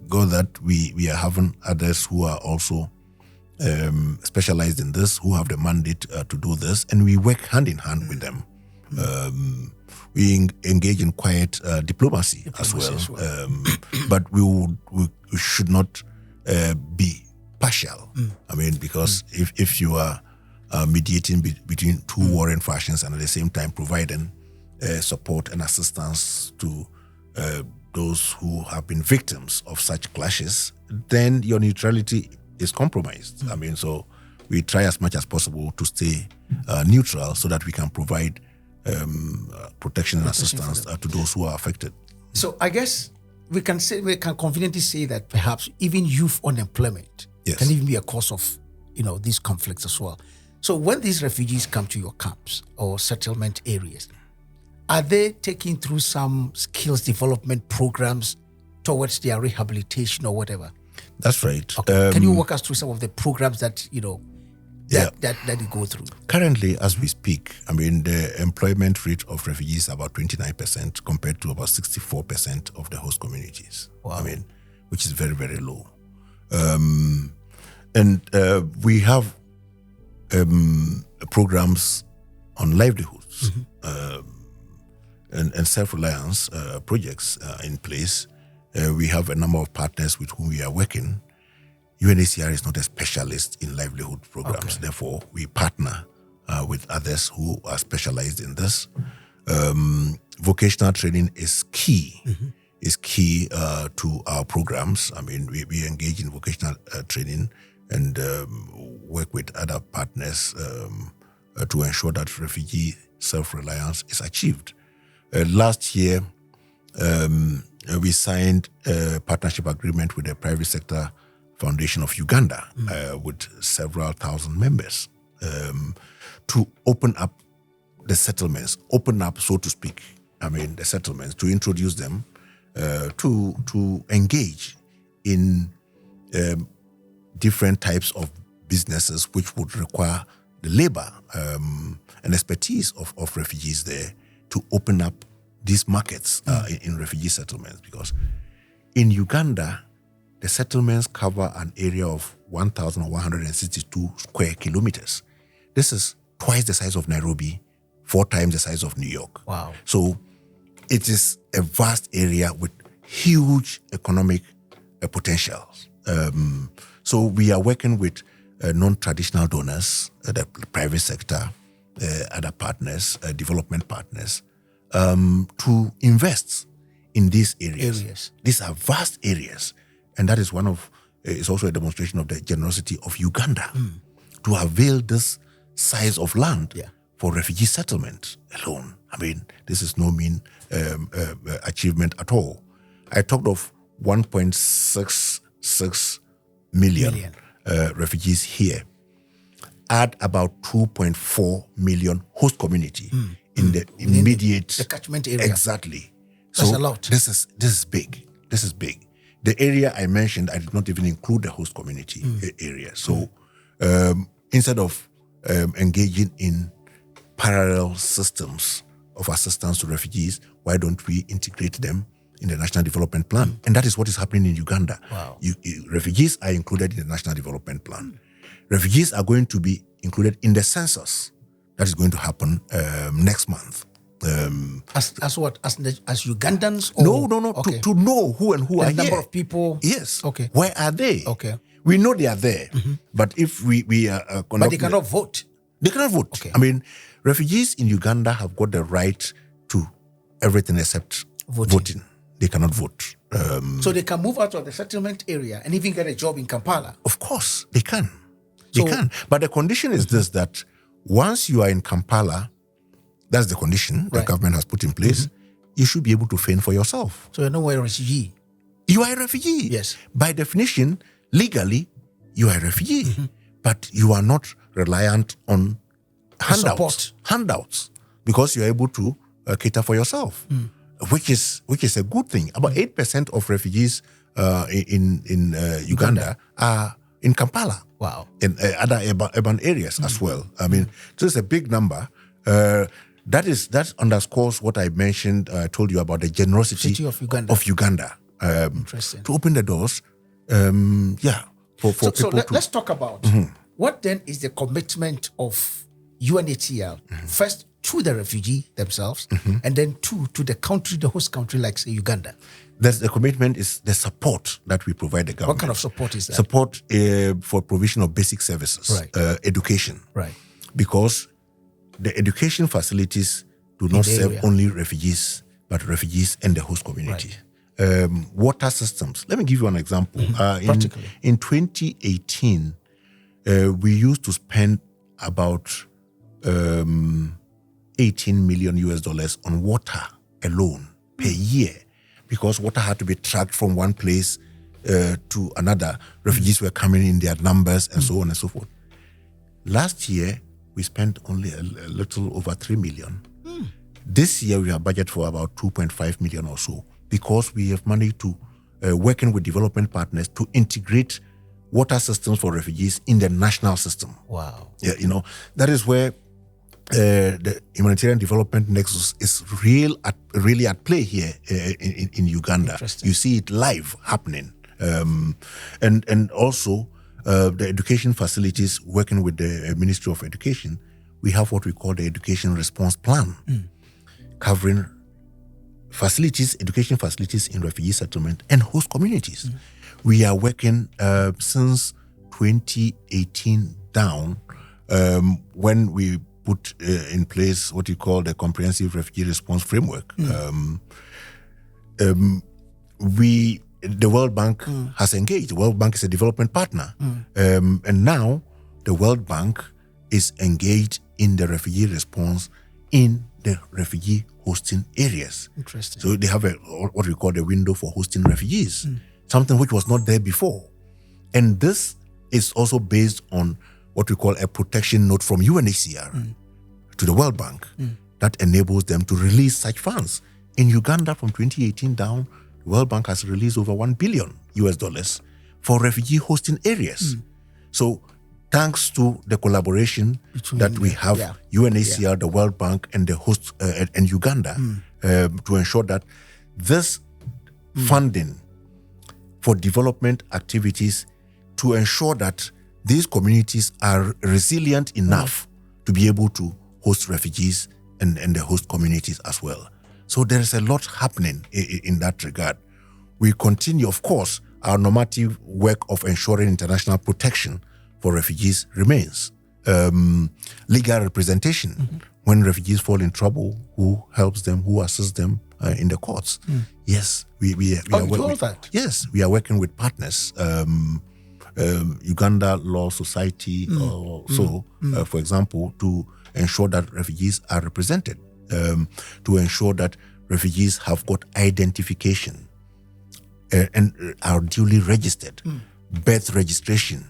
God that we are having others who are also specialized in this, who have the mandate to do this, and we work hand in hand with them. We engage in quiet diplomacy as well. But we should not be partial. Because if you are mediating between two warring factions and at the same time providing support and assistance to those who have been victims of such clashes, then your neutrality is compromised. So we try as much as possible to stay neutral so that we can provide protection and assistance to those who are affected. So I guess we can conveniently say that perhaps even youth unemployment can even be a cause of these conflicts as well. So when these refugees come to your camps or settlement areas, are they taking through some skills development programs towards their rehabilitation or whatever? That's right. Okay. Can you walk us through some of the programs that that they go through? Currently, as we speak, the employment rate of refugees is about 29% compared to about 64% of the host communities. Wow. Which is very, very low. We have programs on livelihoods and self-reliance projects in place. We have a number of partners with whom we are working. UNHCR is not a specialist in livelihood programs. Therefore, we partner with others who are specialized in this. Vocational training is key. Is key to our programs. We engage in vocational training and work with other partners to ensure that refugee self-reliance is achieved. Last year, we signed a partnership agreement with the private sector foundation of Uganda with several thousand members to open up the settlements, so to speak, the settlements, to introduce them to engage in different types of businesses which would require the labor and expertise of refugees there, to open up these markets in refugee settlements. Because in Uganda, the settlements cover an area of 1,162 square kilometers. This is twice the size of Nairobi, 4 times the size of New York. Wow. So it is a vast area with huge economic potentials. So we are working with non-traditional donors, the private sector, other partners, development partners, to invest in these areas. These are vast areas. And that is it's also a demonstration of the generosity of Uganda to avail this size of land for refugee settlement alone. This is no mean achievement at all. I talked of 1.66 million refugees here. Add about 2.4 million host community in the immediate the catchment area. Exactly. That's so a lot. This is big. This is big. The area I mentioned, I did not even include the host community area. So instead of engaging in parallel systems of assistance to refugees, why don't we integrate them in the National Development Plan? And that is what is happening in Uganda. Wow. Refugees are included in the National Development Plan. Refugees are going to be included in the census that is going to happen next month. As what? As Ugandans? Or? No. Okay. To know who and who are the here. number of people. Yes. Okay. Where are they? Okay. We know they are there, but if we are but they cannot vote. They cannot vote. Okay. Refugees in Uganda have got the right to everything except voting. They cannot vote. So they can move out of the settlement area and even get a job in Kampala. Of course, they can. They can. But the condition is this, that once you are in Kampala, that's the condition the government has put in place, you should be able to fend for yourself. So you're not a refugee. You are a refugee. Yes. By definition, legally, you are a refugee. But you are not reliant on handouts, because you are able to cater for yourself, which is a good thing. About 8% of refugees in Uganda are in Kampala. Wow. In other urban areas as well. I mean, so it's a big number. That underscores what I mentioned. I told you about the generosity of Uganda. Interesting. To open the doors. For people. Let's talk about what then is the commitment of UNHCR first to the refugee themselves, and then to the country, the host country, like say Uganda. The commitment is the support that we provide the government. What kind of support is that? Support for provision of basic services, education. Right. Because the education facilities do not serve only refugees, but refugees and the host community. Right. Water systems. Let me give you an example. In 2018, we used to spend about $18 million on water alone per year, because water had to be tracked from one place to another. Refugees were coming in their numbers and so on and so forth. Last year, we spent only a little over 3 million. This year, we have budget for about 2.5 million or so, because we have managed to, working with development partners, to integrate water systems for refugees in the national system. Wow. Yeah, that is where the humanitarian development nexus is really at play here in Uganda. You see it live happening. And also the education facilities, working with the Ministry of Education, we have what we call the Education Response Plan, covering education facilities in refugee settlement and host communities. We are working since 2018 down, when we put in place what you call the Comprehensive Refugee Response Framework. The World Bank has engaged. The World Bank is a development partner. And now the World Bank is engaged in the refugee response in the refugee hosting areas. Interesting. So they have what we call the window for hosting refugees, something which was not there before. And this is also based on what we call a protection note from UNHCR to the World Bank that enables them to release such funds. In Uganda, from 2018 down, the World Bank has released over $1 billion for refugee hosting areas. So thanks to the collaboration that we have, UNHCR, the World Bank, and the host and Uganda, to ensure that this funding for development activities, to ensure that these communities are resilient enough to be able to host refugees and the host communities as well. So there is a lot happening in that regard. We continue, of course, our normative work of ensuring international protection for refugees remains. Legal representation, when refugees fall in trouble, who helps them, who assists them in the courts. Yes, we are working. Yes, we are working with partners. Uganda Law Society, for example, to ensure that refugees are represented, to ensure that refugees have got identification and are duly registered, birth registration,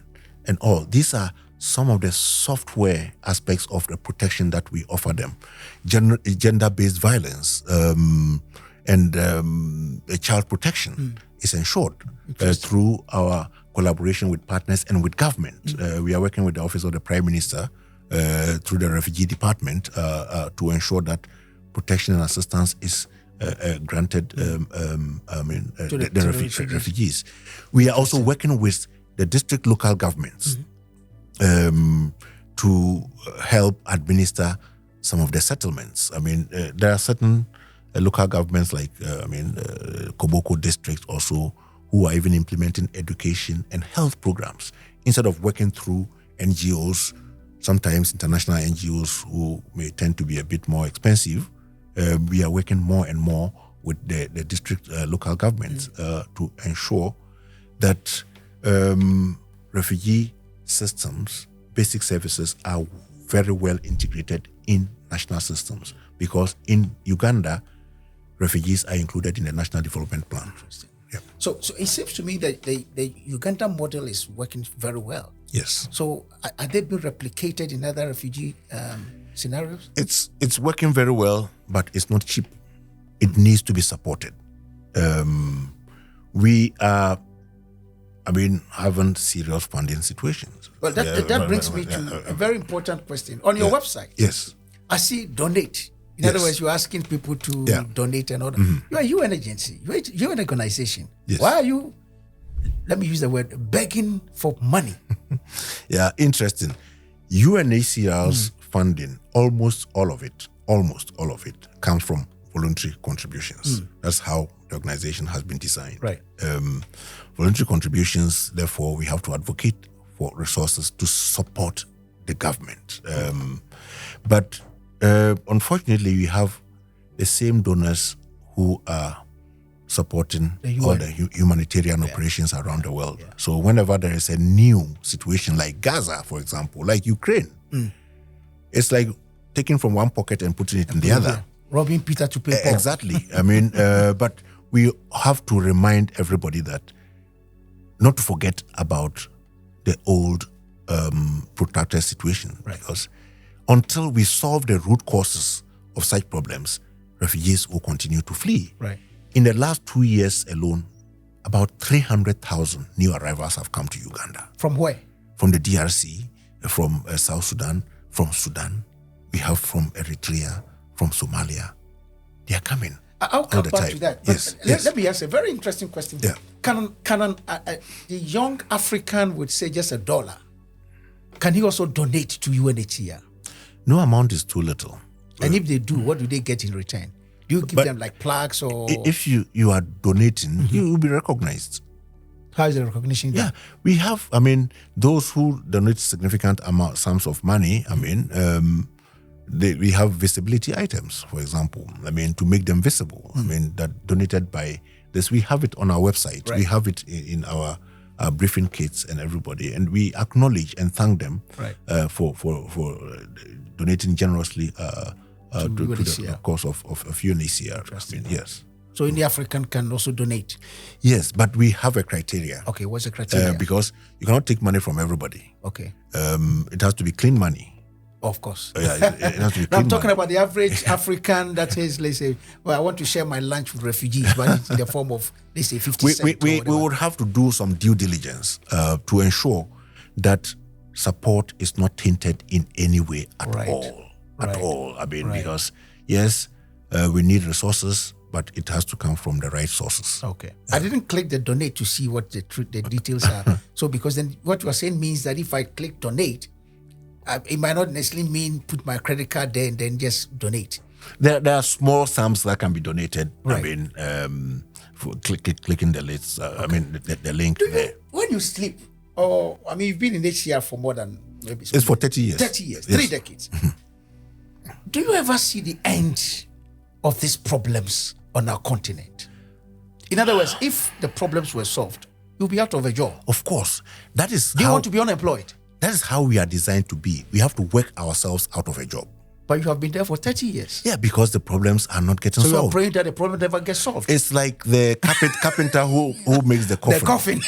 and all. These are some of the software aspects of the protection that we offer them. Gender-based violence and child protection is ensured through our collaboration with partners and with government. We are working with the Office of the Prime Minister through the Refugee Department to ensure that protection and assistance is granted to the refugees. We are also working with the district local governments to help administer some of the settlements. I mean, there are certain local governments like, Koboko district also, who are even implementing education and health programs instead of working through NGOs, sometimes international NGOs who may tend to be a bit more expensive. We are working more and more with the district local governments to ensure that refugee systems, basic services are very well integrated in national systems, because in Uganda, refugees are included in the National Development Plan. Interesting. Yeah. So it seems to me that the Ugandan model is working very well. Yes. So are they being replicated in other refugee scenarios? It's working very well, but it's not cheap. It needs to be supported. We are, having serious funding situations. Well, that brings me to a very important question. On your website, yes, I see donate. In other words, you're asking people to donate and all that. You're a UN agency. You're an organization. Yes. Why are you, let me use the word, begging for money? Yeah, interesting. UNHCR's funding, almost all of it comes from voluntary contributions. That's how the organization has been designed. Right. Voluntary contributions, therefore, we have to advocate for resources to support the government. But unfortunately, we have the same donors who are supporting all the humanitarian operations around the world. Yeah. So whenever there is a new situation like Gaza, for example, like Ukraine, it's like taking from one pocket and putting it in the other. Robbing Peter to pay Paul. Exactly. But we have to remind everybody that not to forget about the old protracted situation. Right. Because until we solve the root causes of such problems, refugees will continue to flee. Right. In the last 2 years alone, about 300,000 new arrivals have come to Uganda. From where? From the DRC, from South Sudan, from Sudan. We have from Eritrea, from Somalia. They are coming. I'll come back to that. But Yes. Let me ask a very interesting question. Yeah. Can the young African would say just $1? Can he also donate to UNHCR? No amount is too little. And if they do, what do they get in return? Do you give them like plaques or? If you are donating, you will be recognized. How is the recognition done? Yeah, we have, those who donate significant sums of money, we have visibility items, for example, to make them visible. That donated by this. We have it on our website. Right. We have it in our briefing kits and everybody. And we acknowledge and thank them for donating generously to the cause of UNHCR. Yes. So in the African can also donate? Yes, but we have a criteria. Okay, what's the criteria? Because you cannot take money from everybody. Okay. It has to be clean money. Of course. Yeah, it has to be clean I'm talking money. about the average African that says, let's say, well, I want to share my lunch with refugees, but it's in the form of, let's say, 50 cents. We would have to do some due diligence to ensure that support is not tainted in any way at all. At all. Because, yes, we need resources, but it has to come from the right sources. Okay. I didn't click the donate to see what the details are. So because then what you are saying means that if I click donate, it might not necessarily mean put my credit card there and then just donate. There are small sums that can be donated. Right. For clicking the list. The link there. When you sleep, or you've been in HCR for more than maybe. It's for 30 years. 30 years, Yes. 3 decades. Do you ever see the end of these problems on our continent? In other words, if the problems were solved, you'll be out of a job. Of course. That is Do you want to be unemployed? That is how we are designed to be. We have to work ourselves out of a job. But you have been there for 30 years. Yeah, because the problems are not getting So you're solved. praying that the problem never gets solved. It's like the carpenter who makes the coffin. The coffin.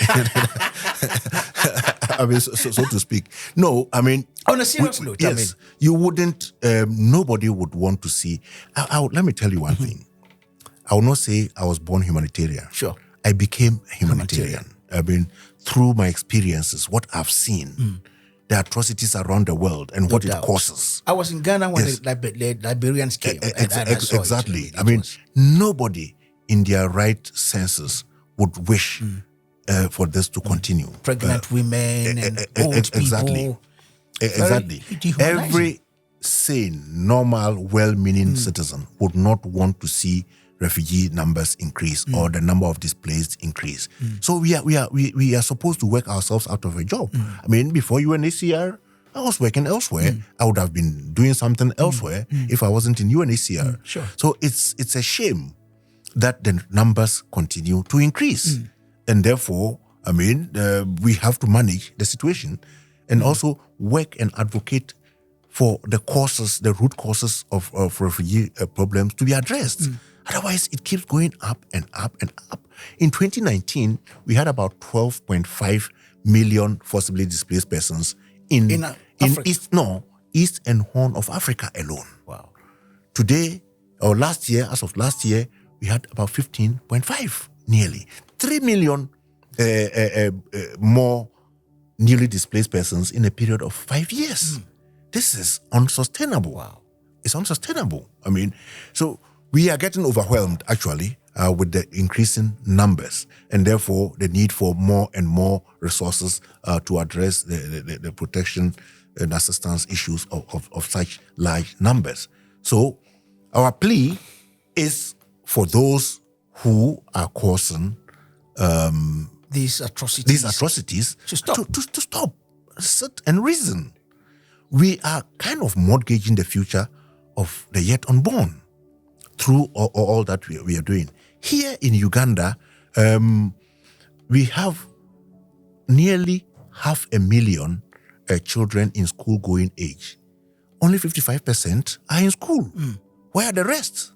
So to speak. No, On a serious note, yes, you wouldn't. Nobody would want to see. Let me tell you one thing. I will not say I was born humanitarian. Sure. I became a humanitarian. Through my experiences, what I've seen, the atrocities around the world, and what it causes. I was in Ghana when the Liberians came. And I saw Exactly. it. Nobody in their right senses would wish for this to continue. Pregnant women and old people. Exactly. dehumanizing. Every sane, normal, well-meaning citizen would not want to see refugee numbers increase or the number of displaced increase. So we are supposed to work ourselves out of a job. Before UNHCR, I was working elsewhere. I would have been doing something elsewhere if I wasn't in UNHCR. Sure. So it's a shame that the numbers continue to increase. And therefore, I mean, we have to manage the situation and also work and advocate for the causes, the root causes of refugee problems to be addressed. Otherwise, it keeps going up and up and up. In 2019, we had about 12.5 million forcibly displaced persons in East and Horn of Africa alone. Wow. Today, or last year, as of last year, we had about 15.5, nearly 3 million more newly displaced persons in a period of 5 years. This is unsustainable. Wow. It's unsustainable. I mean, so we are getting overwhelmed, actually, with the increasing numbers, and therefore the need for more and more resources to address the protection and assistance issues of such large numbers. So our plea is for those who are causing these atrocities to stop, sit and reason. We are kind of mortgaging the future of the yet unborn through all that we are doing. Here in Uganda, we have nearly 500,000 children in school-going age. Only 55% are in school. Where are the rest?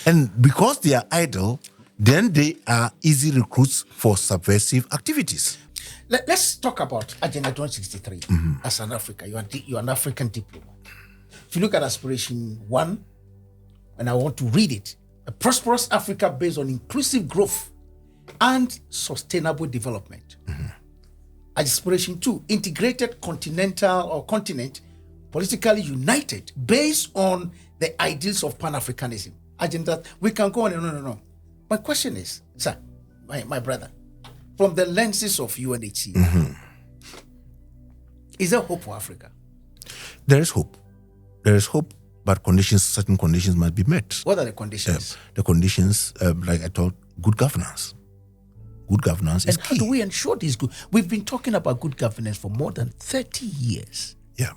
And because they are idle, then they are easy recruits for subversive activities. Let's talk about Agenda 163 as an African. You're an African diplomat. If you look at Aspiration 1, and I want to read it, a prosperous Africa based on inclusive growth and sustainable development. Aspiration 2, integrated continent, politically united based on the ideals of Pan-Africanism. Agenda, we can go on and on and on. My question is, sir, my brother, from the lenses of UNHCR, is there hope for Africa? There is hope. There is hope, but certain conditions must be met. What are the conditions? The conditions, like I told, good governance. Good governance is key. How do we ensure this good? We've been talking about good governance for more than 30 years. Yeah.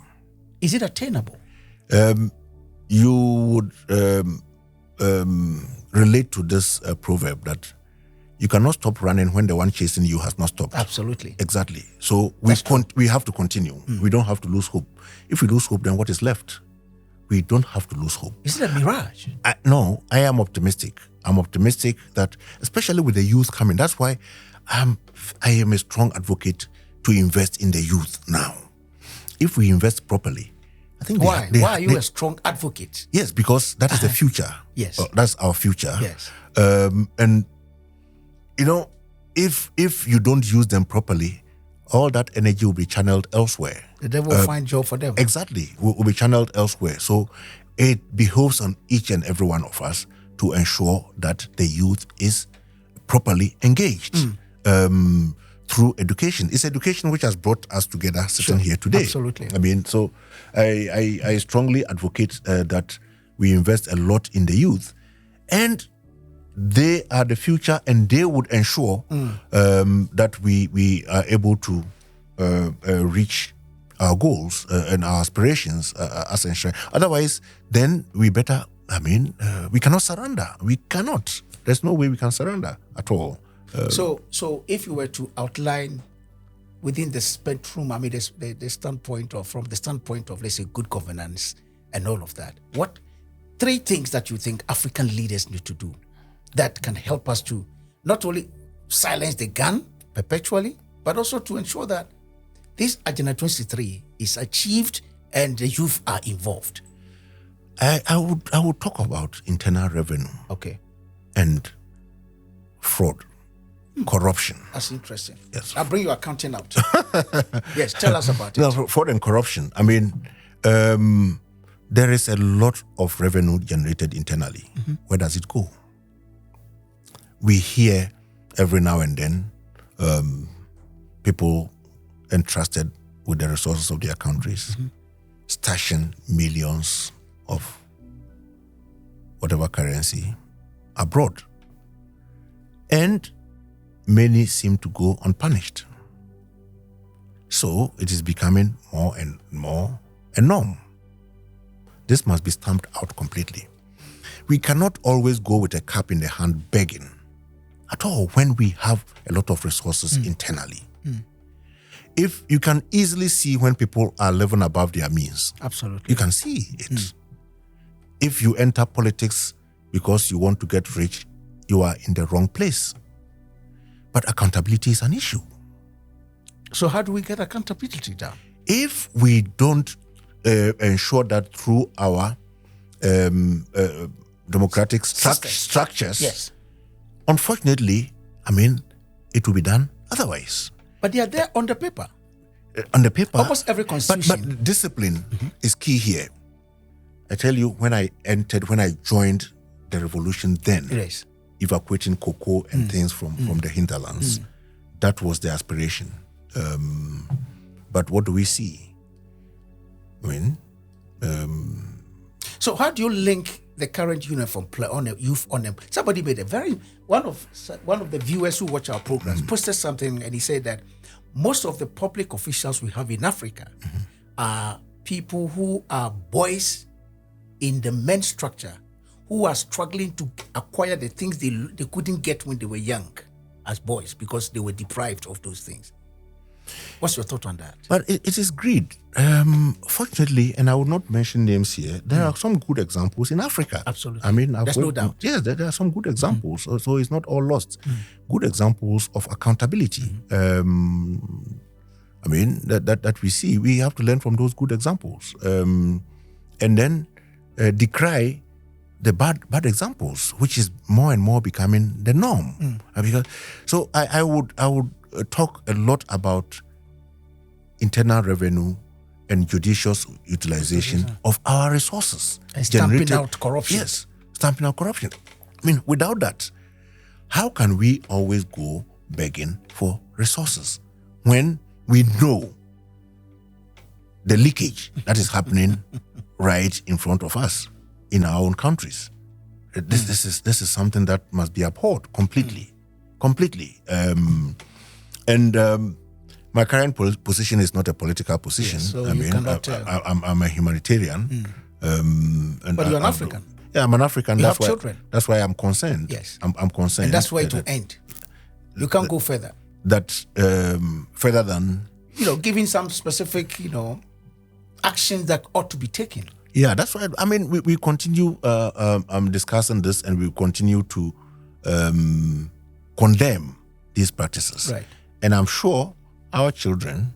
Is it attainable? You would relate to this proverb that you cannot stop running when the one chasing you has not stopped. Absolutely. Exactly. So we have to continue. We don't have to lose hope. If we lose hope, then what is left? We don't have to lose hope. Is it a mirage? No, I am optimistic. I'm optimistic that, especially with the youth coming, that's why I am a strong advocate to invest in the youth now. If we invest properly, I think why are you a strong advocate? Yes, because that is the future. Yes, that's our future. Yes, and you know, if you don't use them properly, all that energy will be channeled elsewhere. The devil will find job for them. Exactly, will be channeled elsewhere. So it behoves on each and every one of us to ensure that the youth is properly engaged through education. It's education which has brought us together sitting here today. Absolutely. I mean, so I strongly advocate that we invest a lot in the youth. And they are the future, and they would ensure that we are able to reach our goals and our aspirations as enshrined. Otherwise, then we better, we cannot surrender. We cannot. There's no way we can surrender at all. So if you were to outline within the spectrum, the standpoint of, from the standpoint of, let's say, good governance and all of that, what 3 things that you think African leaders need to do that can help us to not only silence the gun perpetually, but also to ensure that this Agenda 23 is achieved and the youth are involved? I would talk about internal revenue. Okay. And fraud, corruption. That's interesting. Yes. I'll bring your accounting out. Yes, tell us about it. No, fraud and corruption. There is a lot of revenue generated internally. Where does it go? We hear every now and then people entrusted with the resources of their countries stashing millions of whatever currency abroad. And many seem to go unpunished. So it is becoming more and more a norm. This must be stamped out completely. we cannot always go with a cup in the hand begging at all when we have a lot of resources internally. If you can easily see when people are living above their means. Absolutely. You can see it. If you enter politics because you want to get rich, you are in the wrong place. But accountability is an issue. So how do we get accountability down? If we don't ensure that through our democratic structures, yes, unfortunately, I mean, it will be done otherwise. But they are there on the paper. On the paper. Almost every constitution. But discipline is key here. I tell you, when I joined the revolution then, Yes. evacuating cocoa and things from the hinterlands, that was the aspiration. But what do we see? I mean, so how do you link the current uniform on youth unemployment? Somebody made one of the viewers who watch our programs posted something, and he said that most of the public officials we have in Africa are people who are boys in the men structure who are struggling to acquire the things they couldn't get when they were young as boys because they were deprived of those things. What's your thought on that? But it is greed. Fortunately, and I will not mention names here, there are some good examples in Africa. Absolutely. I mean, there's no doubt. Yes, there are some good examples. So it's not all lost. Good examples of accountability. I mean, that we see. We have to learn from those good examples. And then decry the bad examples, which is more and more becoming the norm. So I would talk a lot about internal revenue and judicious utilization of our resources. And stamping out corruption. Yes, stamping out corruption. I mean, without that, how can we always go begging for resources when we know the leakage that is happening right in front of us in our own countries? This is something that must be abhorred completely. My current position is not a political position. Yes, so I mean, I'm a humanitarian. But you're an African. Yeah, I'm an African. You That's have why. children. That's why I'm concerned. Yes. I'm concerned. And that's where it will end. You can't go further. That further than giving some specific, actions that ought to be taken. Yeah, that's why. I mean, we continue discussing this, and we continue to condemn these practices. Right. And I'm sure our children,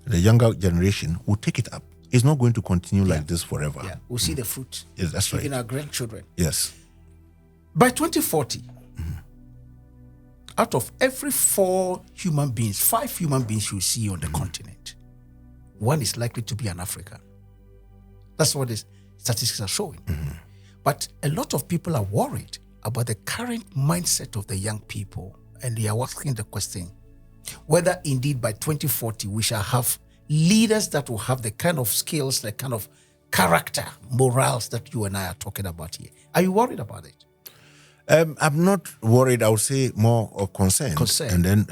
the younger generation, will take it up. It's not going to continue like this forever. Yeah, we'll see the fruit. Yes, that's right. Even our grandchildren. Yes. By 2040, out of every 4 human beings, 5 human beings you see on the continent, 1 is likely to be an African. That's what the statistics are showing. But a lot of people are worried about the current mindset of the young people, and they are asking the question whether indeed by 2040 we shall have leaders that will have the kind of skills, the kind of character, morals that you and I are talking about here. Are you worried about it? I'm not worried. I would say more of concern. And then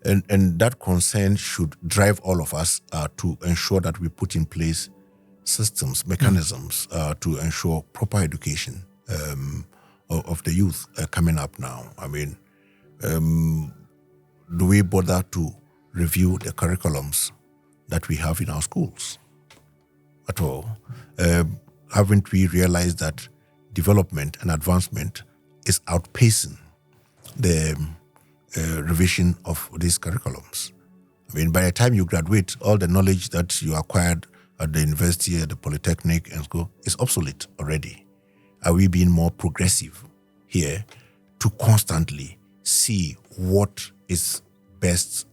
and that concern should drive all of us to ensure that we put in place systems, mechanisms to ensure proper education of the youth coming up now. I mean, do we bother to review the curriculums that we have in our schools at all? Haven't we realized that development and advancement is outpacing the revision of these curriculums? I mean, by the time you graduate, all the knowledge that you acquired at the university, at the polytechnic and school is obsolete already. Are we being more progressive here to constantly see what is best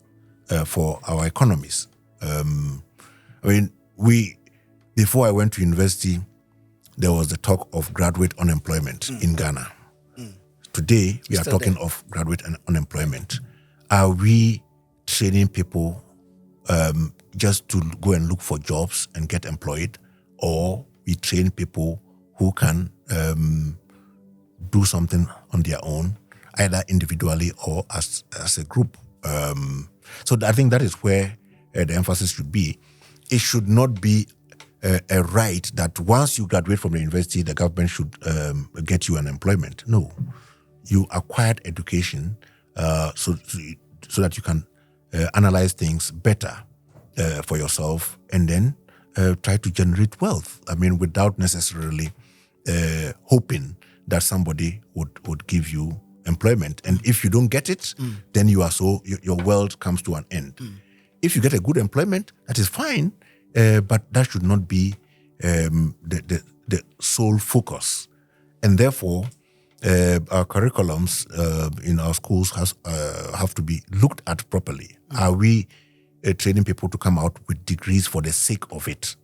for our economies? I mean, before I went to university, there was the talk of graduate unemployment in Ghana. Today, we are talking of graduate unemployment. Are we training people just to go and look for jobs and get employed, or we train people who can do something on their own, either individually or as a group? So I think that is where the emphasis should be. It should not be a right that once you graduate from the university, the government should get you an employment. No, you acquired education so that you can analyze things better for yourself, and then try to generate wealth. I mean, without necessarily hoping that somebody would give you employment. And if you don't get it, then your world comes to an end. If you get a good employment, that is fine, but that should not be the sole focus. And therefore, our curriculums in our schools have to be looked at properly. Are we training people to come out with degrees for the sake of it?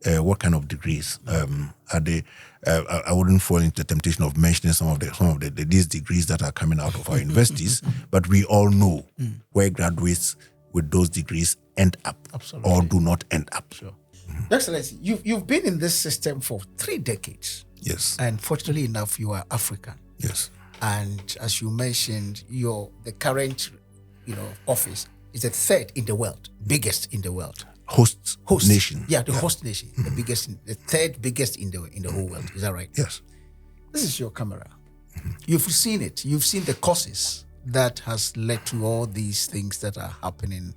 What kind of degrees are they? I wouldn't fall into the temptation of mentioning some of these degrees that are coming out of our universities, but we all know where graduates with those degrees end up. Absolutely. Or do not end up. Sure. Excellency, you've been in this system for 3 decades. Yes. And fortunately enough, you are African. Yes. And as you mentioned, the current, office is the third in the world, biggest in the world. Host nation. Yeah, the host nation, the biggest, the third biggest in the whole world. Is that right? Yes. This is your camera. You've seen it. You've seen the causes that has led to all these things that are happening.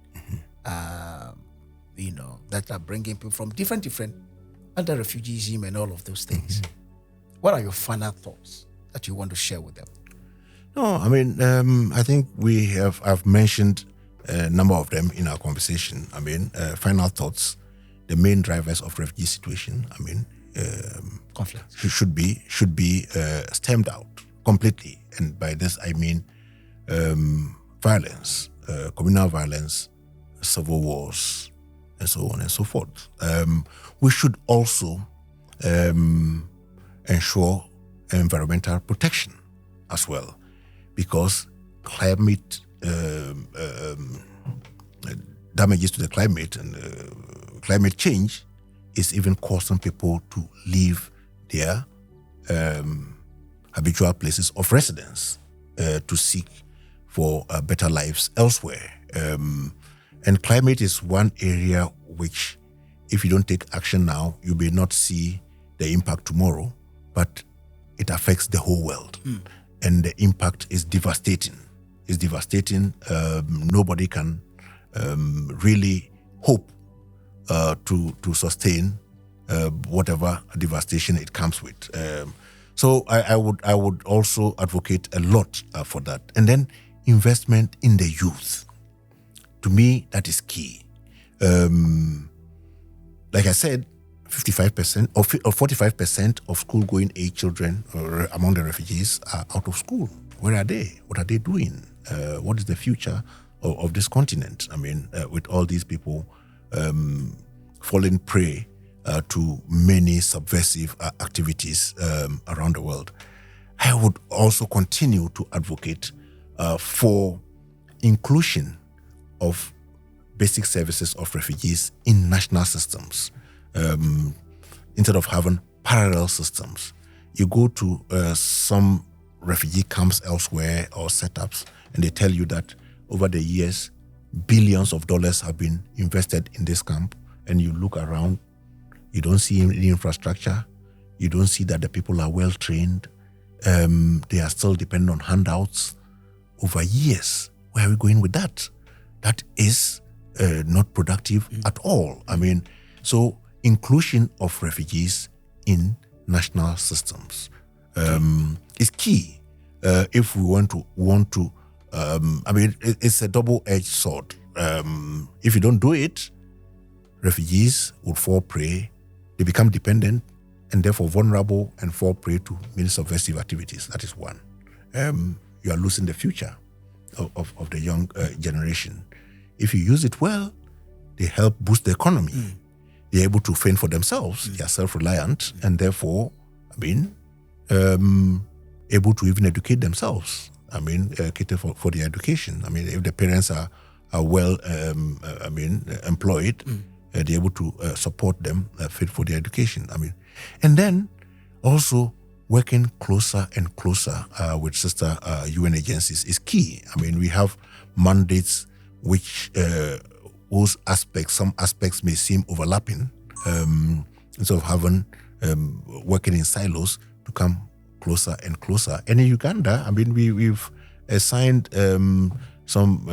That are bringing people from different under refugeeism and all of those things. What are your final thoughts that you want to share with them? No, I mean, I think I've mentioned a number of them in our conversation. I mean, final thoughts, the main drivers of refugee situation, I mean, conflict should be stemmed out completely. And by this, I mean violence, communal violence, civil wars, and so on and so forth. We should also ensure environmental protection as well, because climate damages to the climate and climate change is even causing people to leave their habitual places of residence to seek for better lives elsewhere. And climate is one area which, if you don't take action now, you may not see the impact tomorrow, but it affects the whole world. And the impact is devastating. It's devastating. Nobody can really hope to sustain whatever devastation it comes with. So I would also advocate a lot for that. And then investment in the youth. To me, that is key. Like I said, 55% or 45% of school-going age children among the refugees are out of school. Where are they? What are they doing? What is the future of this continent? I mean, with all these people falling prey to many subversive activities around the world. I would also continue to advocate for inclusion of basic services of refugees in national systems, instead of having parallel systems. You go to some refugee camps elsewhere or setups, and they tell you that over the years, billions of dollars have been invested in this camp, and you look around, you don't see any infrastructure, you don't see that the people are well trained, they are still dependent on handouts over years. Where are we going with that? That is not productive at all. I mean, so inclusion of refugees in national systems is key. If we want to, I mean, it's a double-edged sword. If you don't do it, refugees will fall prey. They become dependent and therefore vulnerable and fall prey to many subversive activities. That is one. You are losing the future of the young generation. If you use it well, they help boost the economy. They're able to fend for themselves. They are self-reliant and therefore, I mean, able to even educate themselves. I mean, cater for their education. I mean, if the parents are well, employed, they're able to support them, fit for their education. I mean, and then also working closer and closer with sister UN agencies is key. I mean, we have mandates which some aspects may seem overlapping, instead of having working in silos to come closer and closer. And in Uganda, I mean, we've signed some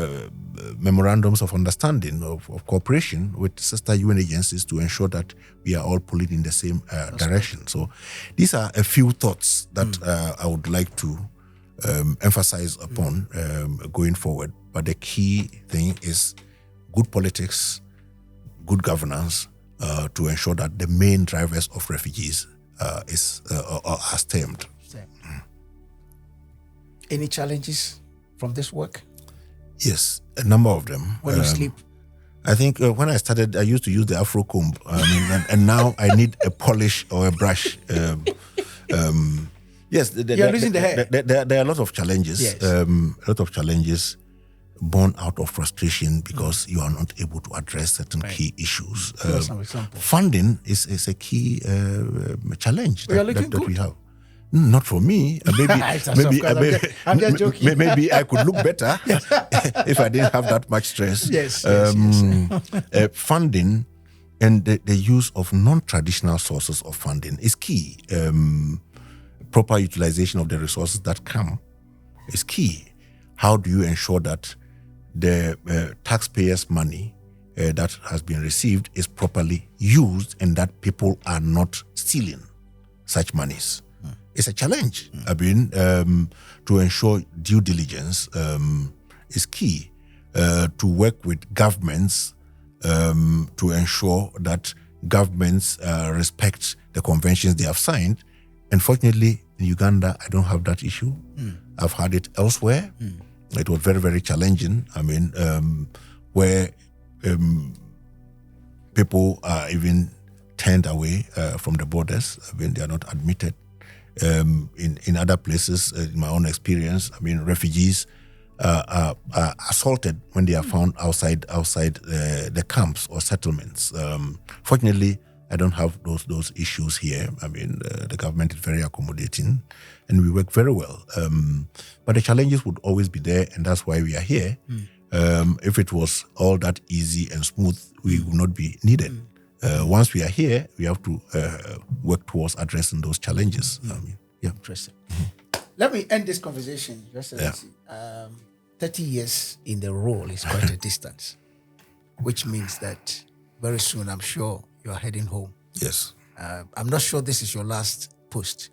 memorandums of understanding of cooperation with sister UN agencies to ensure that we are all pulling in the same direction. So these are a few thoughts that I would like to emphasize upon going forward. But the key thing is good politics, good governance, to ensure that the main drivers of refugees are stemmed. Any challenges from this work? Yes, a number of them. When you sleep? I think when I started, I used to use the Afro comb, and now I need a polish or a brush. Yes, you're losing the hair. There are a lot of challenges. Yes. A lot of challenges born out of frustration because you are not able to address certain key issues. Some examples. Funding is a key challenge that we have. Not for me. I'm just joking. Maybe I could look better if I didn't have that much stress. Yes. Funding and the use of non-traditional sources of funding is key. Proper utilization of the resources that come is key. How do you ensure that the taxpayers' money that has been received is properly used and that people are not stealing such monies? It's a challenge. I mean, to ensure due diligence is key. To work with governments to ensure that governments respect the conventions they have signed. Unfortunately, in Uganda, I don't have that issue. I've had it elsewhere. It was very, very challenging. I mean, where people are even turned away from the borders. I mean, they are not admitted. In other places, in my own experience, I mean, refugees are assaulted when they are found outside the camps or settlements. Fortunately, I don't have those issues here. I mean, the government is very accommodating, and we work very well. But the challenges would always be there, and that's why we are here. If it was all that easy and smooth, we would not be needed. Once we are here, we have to work towards addressing those challenges. Interesting. Let me end this conversation. Just 30 years in the role is quite a distance, which means that very soon, I'm sure, you are heading home. Yes. I'm not sure this is your last post,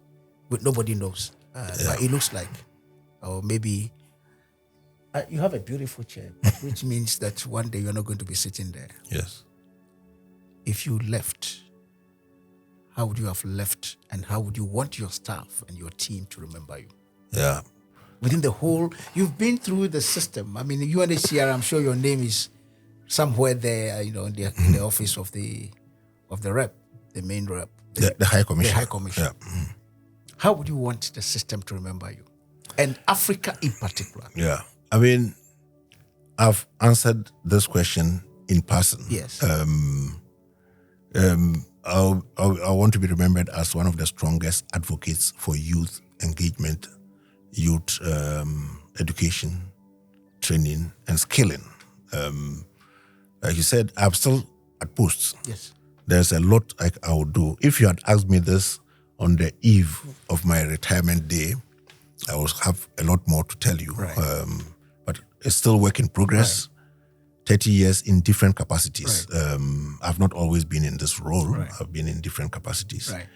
but nobody knows. But it looks like, or maybe you have a beautiful chair, which means that one day you're not going to be sitting there. Yes. If you left, how would you have left, and how would you want your staff and your team to remember you? Yeah. Within the whole, you've been through the system. I mean, UNHCR, I'm sure your name is somewhere there, in the office of the rep, the main rep. The High Commission. The High Commission. Yeah. How would you want the system to remember you? And Africa in particular. Yeah. I mean, I've answered this question in person. Yes. I want to be remembered as one of the strongest advocates for youth engagement, youth education, training, and skilling. Like you said, I'm still at posts. Yes. There's a lot I would do. If you had asked me this on the eve of my retirement day, I would have a lot more to tell you. Right. But it's still work in progress. Right. 30 years in different capacities. Right. I've not always been in this role. Right. I've been in different capacities. Right.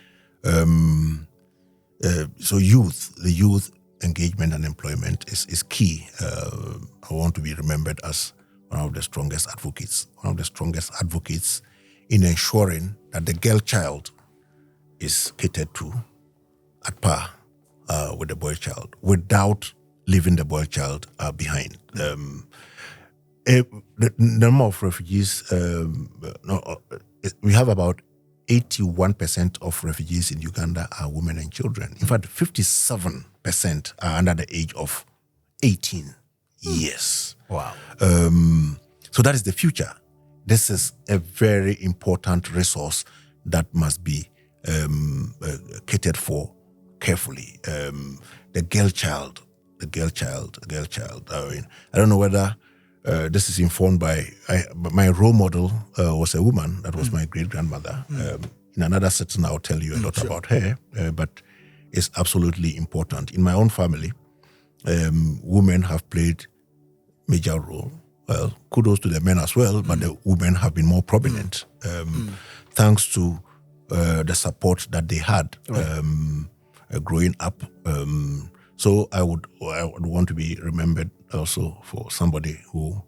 So the youth engagement and employment is key. I want to be remembered as one of the strongest advocates in ensuring that the girl child is catered to at par with the boy child without leaving the boy child behind. The number of refugees, we have about 81% of refugees in Uganda are women and children. In fact, 57% are under the age of 18 years. Wow. So that is the future. This is a very important resource that must be catered for carefully. The girl child. I mean, I don't know whether this is informed by my role model was a woman that was my great grandmother. In another setting, I'll tell you a lot about her, but it's absolutely important. In my own family, women have played major role. Well, kudos to the men as well, but the women have been more prominent, thanks to the support that they had growing up. So I would want to be remembered also for somebody who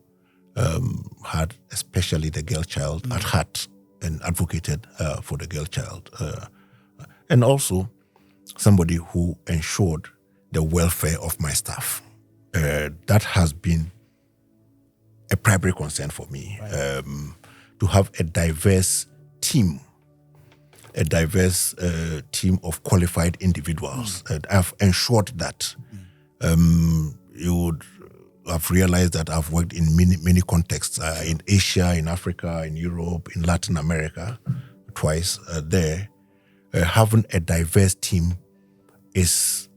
had especially the girl child at heart and advocated for the girl child. And also somebody who ensured the welfare of my staff. That has been a primary concern for me, to have a diverse team of qualified individuals. And I've ensured that. You would have realized that I've worked in many contexts, in Asia, in Africa, in Europe, in Latin America, twice there. Having a diverse team is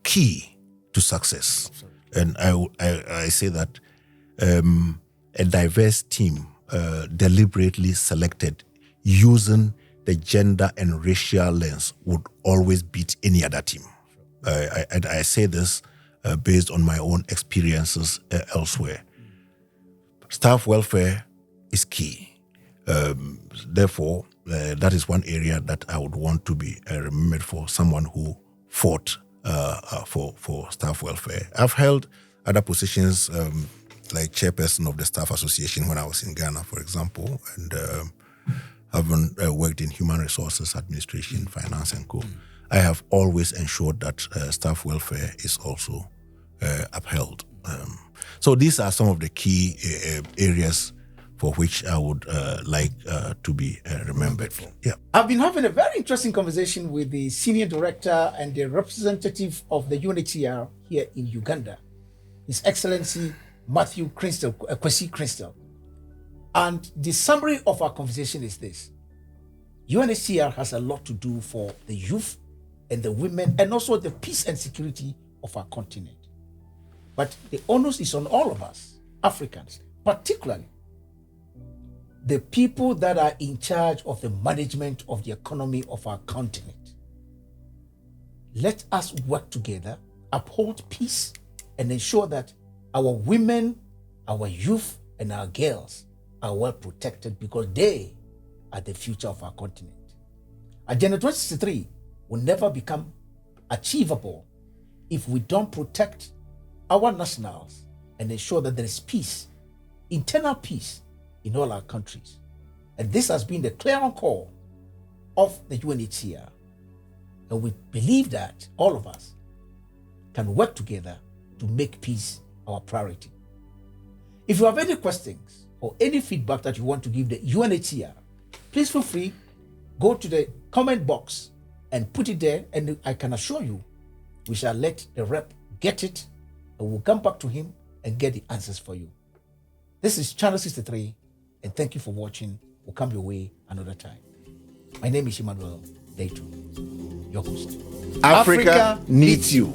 key to success. And I say that a diverse team deliberately selected using the gender and racial lens would always beat any other team. I say this based on my own experiences elsewhere. Staff welfare is key. Therefore, that is one area that I would want to be remembered for, someone who fought for staff welfare. I've held other positions like chairperson of the Staff Association when I was in Ghana, for example, and having worked in human resources administration, finance, and co. I have always ensured that staff welfare is also upheld. So these are some of the key areas for which I would like to be remembered for. Yeah. I've been having a very interesting conversation with the senior director and the representative of the UNHCR here in Uganda, His Excellency Mathew Kwesi Crenstil. And the summary of our conversation is this: UNHCR has a lot to do for the youth and the women and also the peace and security of our continent. But the onus is on all of us, Africans, particularly the people that are in charge of the management of the economy of our continent. Let us work together, uphold peace, and ensure that our women, our youth, and our girls are well protected, because they are the future of our continent. Agenda 2063 will never become achievable if we don't protect our nationals and ensure that there is peace, internal peace in all our countries. And this has been the clarion call of the UNHCR. And we believe that all of us can work together to make peace our priority. If you have any questions or any feedback that you want to give the UNHCR, please feel free, go to the comment box and put it there, and I can assure you we shall let the rep get it, and we'll come back to him and get the answers for you. This is Channel 63, and thank you for watching. We'll come your way another time. My name is Emmanuel Dayton, your host. Africa needs you.